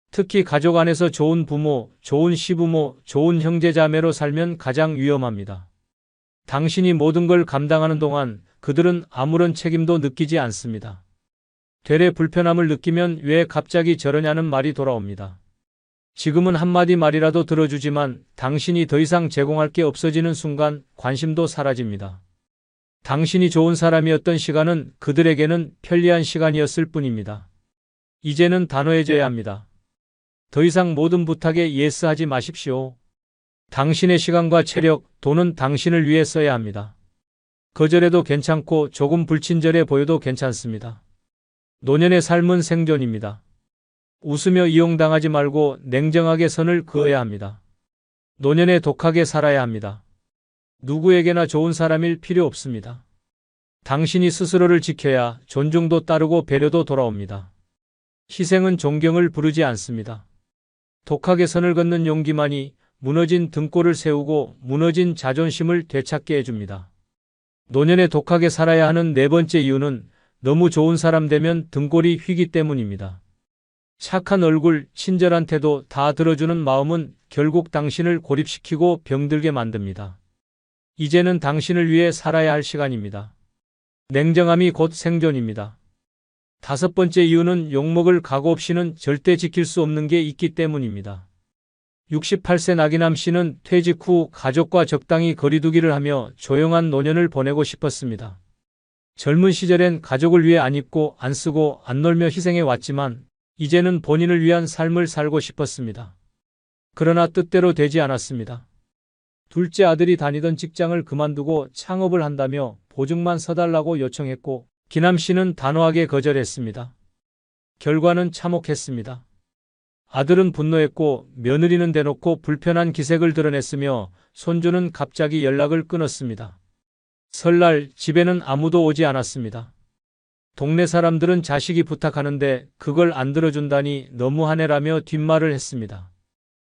특히 가족 안에서 좋은 부모, 좋은 시부모, 좋은 형제자매로 살면 가장 위험합니다. 당신이 모든 걸 감당하는 동안 그들은 아무런 책임도 느끼지 않습니다. 되레 불편함을 느끼면 왜 갑자기 저러냐는 말이 돌아옵니다. 지금은 한마디 말이라도 들어주지만 당신이 더 이상 제공할 게 없어지는 순간 관심도 사라집니다. 당신이 좋은 사람이었던 시간은 그들에게는 편리한 시간이었을 뿐입니다. 이제는 단호해져야 합니다. 더 이상 모든 부탁에 예스하지 마십시오. 당신의 시간과 체력, 돈은 당신을 위해 써야 합니다. 거절해도 괜찮고 조금 불친절해 보여도 괜찮습니다. 노년의 삶은 생존입니다. 웃으며 이용당하지 말고 냉정하게 선을 그어야 합니다. 노년에 독하게 살아야 합니다. 누구에게나 좋은 사람일 필요 없습니다. 당신이 스스로를 지켜야 존중도 따르고 배려도 돌아옵니다. 희생은 존경을 부르지 않습니다. 독하게 선을 긋는 용기만이 무너진 등골을 세우고 무너진 자존심을 되찾게 해줍니다. 노년에 독하게 살아야 하는 네 번째 이유는 너무 좋은 사람 되면 등골이 휘기 때문입니다. 착한 얼굴, 친절한 태도, 다 들어주는 마음은 결국 당신을 고립시키고 병들게 만듭니다. 이제는 당신을 위해 살아야 할 시간입니다. 냉정함이 곧 생존입니다. 다섯 번째 이유는 욕먹을 각오 없이는 절대 지킬 수 없는 게 있기 때문입니다. 68세 나기남 씨는 퇴직 후 가족과 적당히 거리두기를 하며 조용한 노년을 보내고 싶었습니다. 젊은 시절엔 가족을 위해 안 입고 안 쓰고 안 놀며 희생해 왔지만 이제는 본인을 위한 삶을 살고 싶었습니다. 그러나 뜻대로 되지 않았습니다. 둘째 아들이 다니던 직장을 그만두고 창업을 한다며 보증만 서달라고 요청했고 기남 씨는 단호하게 거절했습니다. 결과는 참혹했습니다. 아들은 분노했고 며느리는 대놓고 불편한 기색을 드러냈으며 손주는 갑자기 연락을 끊었습니다. 설날 집에는 아무도 오지 않았습니다. 동네 사람들은 자식이 부탁하는데 그걸 안 들어준다니 너무하네라며 뒷말을 했습니다.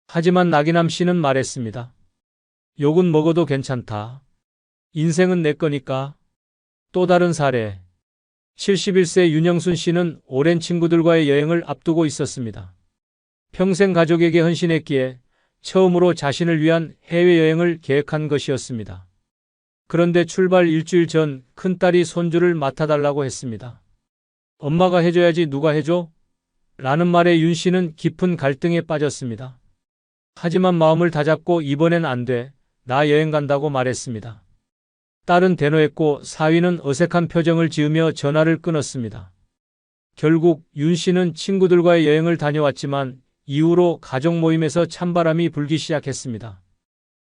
하지만 나기남 씨는 말했습니다. 욕은 먹어도 괜찮다. 인생은 내 거니까. 또 다른 사례. 71세 윤영순 씨는 오랜 친구들과의 여행을 앞두고 있었습니다. 평생 가족에게 헌신했기에 처음으로 자신을 위한 해외여행을 계획한 것이었습니다. 그런데 출발 일주일 전 큰딸이 손주를 맡아달라고 했습니다. 엄마가 해줘야지 누가 해줘? 라는 말에 윤 씨는 깊은 갈등에 빠졌습니다. 하지만 마음을 다잡고 이번엔 안 돼. 나 여행 간다고 말했습니다. 딸은 대노했고 사위는 어색한 표정을 지으며 전화를 끊었습니다. 결국 윤 씨는 친구들과의 여행을 다녀왔지만 이후로 가족 모임에서 찬바람이 불기 시작했습니다.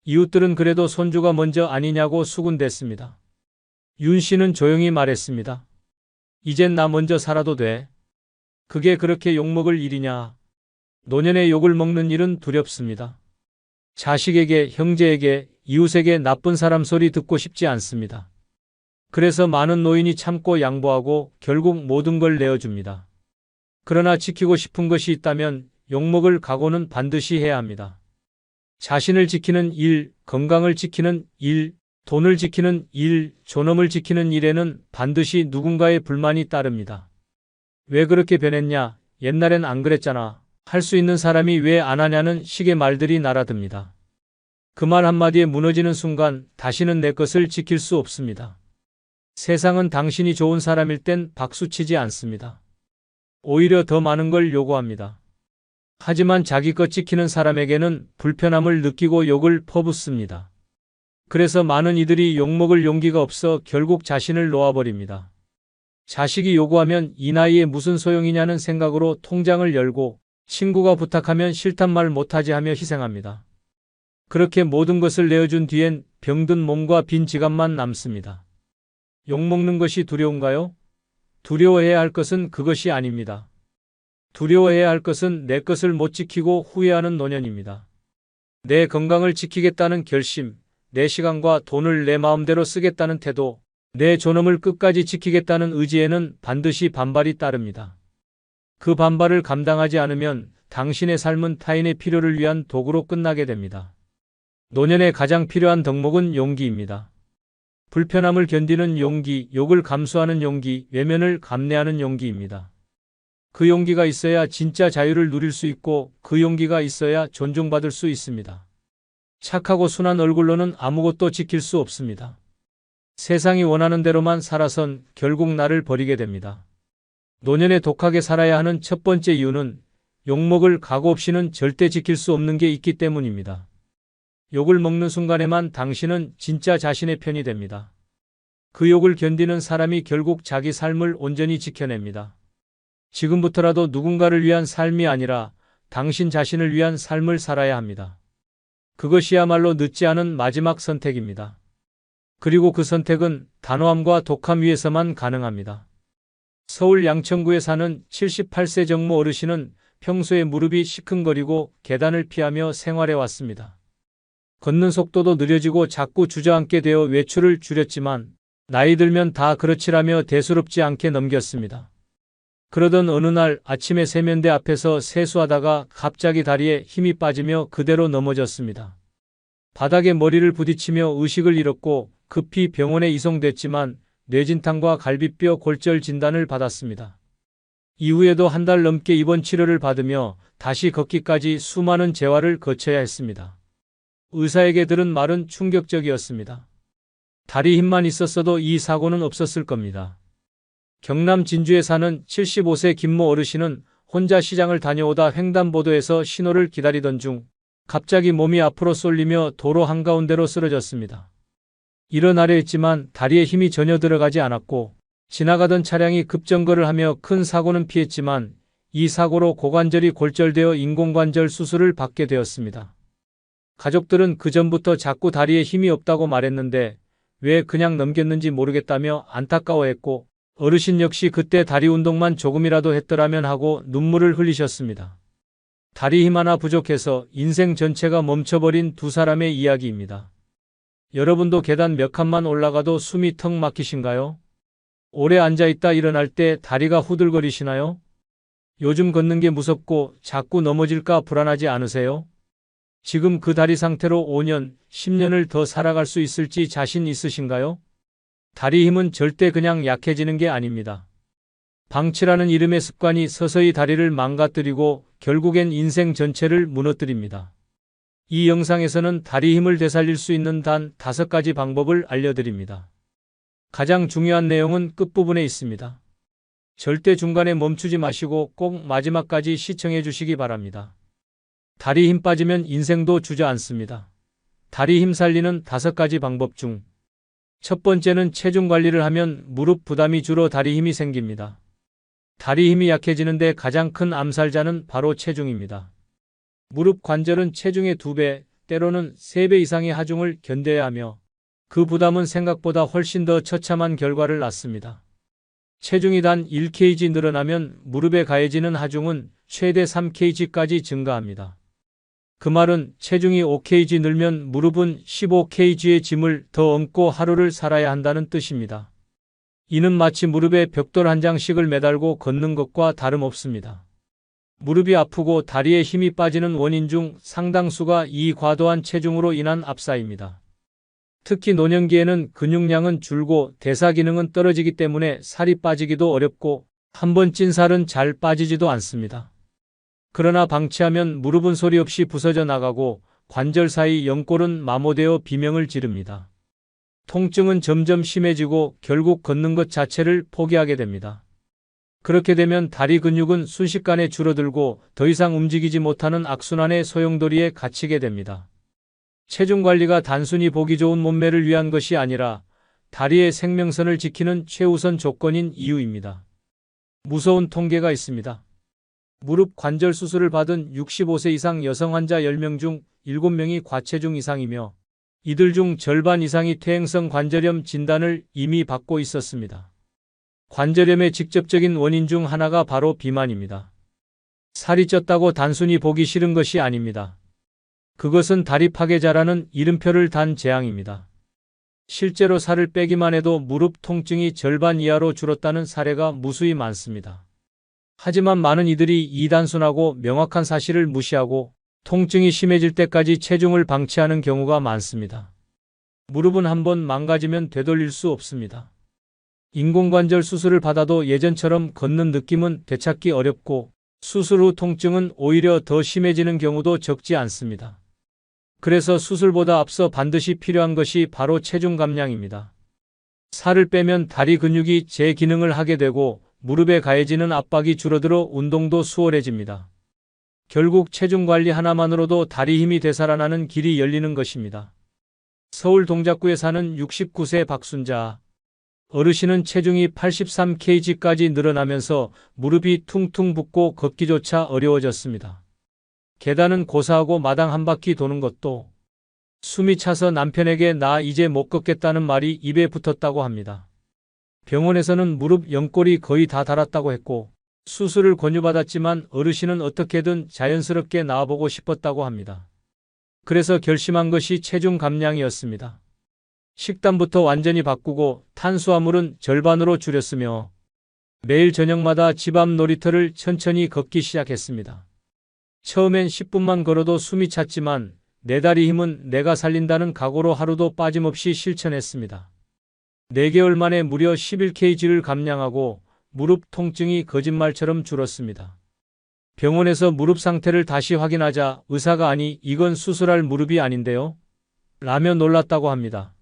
이웃들은 그래도 손주가 먼저 아니냐고 수군댔습니다. 윤 씨는 조용히 말했습니다. 이젠 나 먼저 살아도 돼. 그게 그렇게 욕먹을 일이냐. 노년에 욕을 먹는 일은 두렵습니다. 자식에게, 형제에게, 이웃에게 나쁜 사람 소리 듣고 싶지 않습니다. 그래서 많은 노인이 참고 양보하고 결국 모든 걸 내어줍니다. 그러나 지키고 싶은 것이 있다면 욕먹을 각오는 반드시 해야 합니다. 자신을 지키는 일, 건강을 지키는 일, 돈을 지키는 일, 존엄을 지키는 일에는 반드시 누군가의 불만이 따릅니다. 왜 그렇게 변했냐? 옛날엔 안 그랬잖아. 할 수 있는 사람이 왜 안 하냐는 식의 말들이 날아듭니다. 그 말 한마디에 무너지는 순간 다시는 내 것을 지킬 수 없습니다. 세상은 당신이 좋은 사람일 땐 박수치지 않습니다. 오히려 더 많은 걸 요구합니다. 하지만 자기 것 지키는 사람에게는 불편함을 느끼고 욕을 퍼붓습니다. 그래서 많은 이들이 욕먹을 용기가 없어 결국 자신을 놓아버립니다. 자식이 요구하면 이 나이에 무슨 소용이냐는 생각으로 통장을 열고 친구가 부탁하면 싫단 말 못하지 하며 희생합니다. 그렇게 모든 것을 내어준 뒤엔 병든 몸과 빈 지갑만 남습니다. 욕먹는 것이 두려운가요? 두려워해야 할 것은 그것이 아닙니다. 두려워해야 할 것은 내 것을 못 지키고 후회하는 노년입니다. 내 건강을 지키겠다는 결심, 내 시간과 돈을 내 마음대로 쓰겠다는 태도, 내 존엄을 끝까지 지키겠다는 의지에는 반드시 반발이 따릅니다. 그 반발을 감당하지 않으면 당신의 삶은 타인의 필요를 위한 도구로 끝나게 됩니다. 노년에 가장 필요한 덕목은 용기입니다. 불편함을 견디는 용기, 욕을 감수하는 용기, 외면을 감내하는 용기입니다. 그 용기가 있어야 진짜 자유를 누릴 수 있고 그 용기가 있어야 존중받을 수 있습니다. 착하고 순한 얼굴로는 아무것도 지킬 수 없습니다. 세상이 원하는 대로만 살아선 결국 나를 버리게 됩니다. 노년에 독하게 살아야 하는 첫 번째 이유는 욕먹을 각오 없이는 절대 지킬 수 없는 게 있기 때문입니다. 욕을 먹는 순간에만 당신은 진짜 자신의 편이 됩니다. 그 욕을 견디는 사람이 결국 자기 삶을 온전히 지켜냅니다. 지금부터라도 누군가를 위한 삶이 아니라 당신 자신을 위한 삶을 살아야 합니다. 그것이야말로 늦지 않은 마지막 선택입니다. 그리고 그 선택은 단호함과 독함 위에서만 가능합니다. 서울 양천구에 사는 78세 정모 어르신은 평소에 무릎이 시큰거리고 계단을 피하며 생활해 왔습니다. 걷는 속도도 느려지고 자꾸 주저앉게 되어 외출을 줄였지만 나이 들면 다 그렇지라며 대수롭지 않게 넘겼습니다. 그러던 어느 날 아침에 세면대 앞에서 세수하다가 갑자기 다리에 힘이 빠지며 그대로 넘어졌습니다. 바닥에 머리를 부딪히며 의식을 잃었고 급히 병원에 이송됐지만 뇌진탕과 갈비뼈 골절 진단을 받았습니다. 이후에도 한 달 넘게 입원 치료를 받으며 다시 걷기까지 수많은 재활을 거쳐야 했습니다. 의사에게 들은 말은 충격적이었습니다. 다리 힘만 있었어도 이 사고는 없었을 겁니다. 경남 진주에 사는 75세 김모 어르신은 혼자 시장을 다녀오다 횡단보도에서 신호를 기다리던 중 갑자기 몸이 앞으로 쏠리며 도로 한가운데로 쓰러졌습니다. 일어나려 했지만 다리에 힘이 전혀 들어가지 않았고 지나가던 차량이 급정거를 하며 큰 사고는 피했지만 이 사고로 고관절이 골절되어 인공관절 수술을 받게 되었습니다. 가족들은 그전부터 자꾸 다리에 힘이 없다고 말했는데 왜 그냥 넘겼는지 모르겠다며 안타까워했고 어르신 역시 그때 다리 운동만 조금이라도 했더라면 하고 눈물을 흘리셨습니다. 다리 힘 하나 부족해서 인생 전체가 멈춰버린 두 사람의 이야기입니다. 여러분도 계단 몇 칸만 올라가도 숨이 턱 막히신가요? 오래 앉아있다 일어날 때 다리가 후들거리시나요? 요즘 걷는 게 무섭고 자꾸 넘어질까 불안하지 않으세요? 지금 그 다리 상태로 5년, 10년을 더 살아갈 수 있을지 자신 있으신가요? 다리 힘은 절대 그냥 약해지는 게 아닙니다. 방치라는 이름의 습관이 서서히 다리를 망가뜨리고 결국엔 인생 전체를 무너뜨립니다. 이 영상에서는 다리 힘을 되살릴 수 있는 단 5가지 방법을 알려드립니다. 가장 중요한 내용은 끝부분에 있습니다. 절대 중간에 멈추지 마시고 꼭 마지막까지 시청해 주시기 바랍니다. 다리 힘 빠지면 인생도 주저앉습니다. 다리 힘 살리는 5가지 방법 중 첫 번째는 체중 관리를 하면 무릎 부담이 줄어 다리 힘이 생깁니다. 다리 힘이 약해지는데 가장 큰 암살자는 바로 체중입니다. 무릎 관절은 체중의 2배, 때로는 3배 이상의 하중을 견뎌야 하며 그 부담은 생각보다 훨씬 더 처참한 결과를 낳습니다. 체중이 단 1kg 늘어나면 무릎에 가해지는 하중은 최대 3kg까지 증가합니다. 그 말은 체중이 5kg 늘면 무릎은 15kg의 짐을 더 얹고 하루를 살아야 한다는 뜻입니다. 이는 마치 무릎에 벽돌 한 장씩을 매달고 걷는 것과 다름없습니다. 무릎이 아프고 다리에 힘이 빠지는 원인 중 상당수가 이 과도한 체중으로 인한 압사입니다. 특히 노년기에는 근육량은 줄고 대사 기능은 떨어지기 때문에 살이 빠지기도 어렵고 한번 찐 살은 잘 빠지지도 않습니다. 그러나 방치하면 무릎은 소리 없이 부서져 나가고 관절 사이 연골은 마모되어 비명을 지릅니다. 통증은 점점 심해지고 결국 걷는 것 자체를 포기하게 됩니다. 그렇게 되면 다리 근육은 순식간에 줄어들고 더 이상 움직이지 못하는 악순환의 소용돌이에 갇히게 됩니다. 체중 관리가 단순히 보기 좋은 몸매를 위한 것이 아니라 다리의 생명선을 지키는 최우선 조건인 이유입니다. 무서운 통계가 있습니다. 무릎 관절 수술을 받은 65세 이상 여성 환자 10명 중 7명이 과체중 이상이며 이들 중 절반 이상이 퇴행성 관절염 진단을 이미 받고 있었습니다. 관절염의 직접적인 원인 중 하나가 바로 비만입니다. 살이 쪘다고 단순히 보기 싫은 것이 아닙니다. 그것은 다리 파괴자라는 이름표를 단 재앙입니다. 실제로 살을 빼기만 해도 무릎 통증이 절반 이하로 줄었다는 사례가 무수히 많습니다. 하지만 많은 이들이 이 단순하고 명확한 사실을 무시하고 통증이 심해질 때까지 체중을 방치하는 경우가 많습니다. 무릎은 한번 망가지면 되돌릴 수 없습니다. 인공관절 수술을 받아도 예전처럼 걷는 느낌은 되찾기 어렵고 수술 후 통증은 오히려 더 심해지는 경우도 적지 않습니다. 그래서 수술보다 앞서 반드시 필요한 것이 바로 체중 감량입니다. 살을 빼면 다리 근육이 재기능을 하게 되고 무릎에 가해지는 압박이 줄어들어 운동도 수월해집니다. 결국 체중 관리 하나만으로도 다리 힘이 되살아나는 길이 열리는 것입니다. 서울 동작구에 사는 69세 박순자. 어르신은 체중이 83kg까지 늘어나면서 무릎이 퉁퉁 붓고 걷기조차 어려워졌습니다. 계단은 고사하고 마당 한 바퀴 도는 것도 숨이 차서 남편에게 나 이제 못 걷겠다는 말이 입에 붙었다고 합니다. 병원에서는 무릎 연골이 거의 다 닳았다고 했고 수술을 권유받았지만 어르신은 어떻게든 자연스럽게 나아보고 싶었다고 합니다. 그래서 결심한 것이 체중 감량이었습니다. 식단부터 완전히 바꾸고 탄수화물은 절반으로 줄였으며 매일 저녁마다 집 앞 놀이터를 천천히 걷기 시작했습니다. 처음엔 10분만 걸어도 숨이 찼지만 내 다리 힘은 내가 살린다는 각오로 하루도 빠짐없이 실천했습니다. 4개월 만에 무려 11kg를 감량하고 무릎 통증이 거짓말처럼 줄었습니다. 병원에서 무릎 상태를 다시 확인하자 의사가 아니 이건 수술할 무릎이 아닌데요? 라며 놀랐다고 합니다.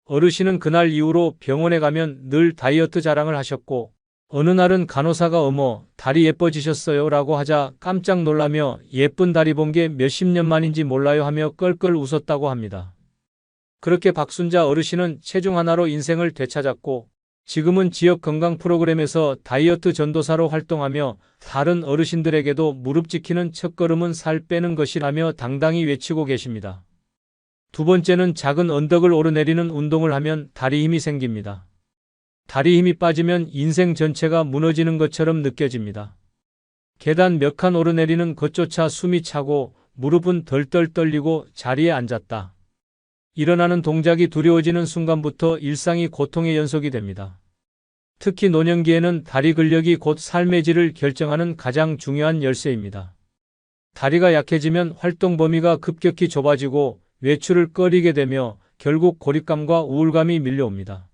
어르신은 그날 이후로 병원에 가면 늘 다이어트 자랑을 하셨고 어느 날은 간호사가 어머 다리 예뻐지셨어요 라고 하자 깜짝 놀라며 예쁜 다리 본 게 몇십 년 만인지 몰라요 하며 껄껄 웃었다고 합니다. 그렇게 박순자 어르신은 체중 하나로 인생을 되찾았고 지금은 지역 건강 프로그램에서 다이어트 전도사로 활동하며 다른 어르신들에게도 무릎 지키는 첫걸음은 살 빼는 것이라며 당당히 외치고 계십니다. 두 번째는 작은 언덕을 오르내리는 운동을 하면 다리 힘이 생깁니다. 다리 힘이 빠지면 인생 전체가 무너지는 것처럼 느껴집니다. 계단 몇 칸 오르내리는 것조차 숨이 차고 무릎은 덜덜 떨리고 자리에 앉았다. 일어나는 동작이 두려워지는 순간부터 일상이 고통의 연속이 됩니다. 특히 노년기에는 다리 근력이 곧 삶의 질을 결정하는 가장 중요한 열쇠입니다. 다리가 약해지면 활동 범위가 급격히 좁아지고 외출을 꺼리게 되며 결국 고립감과 우울감이 밀려옵니다.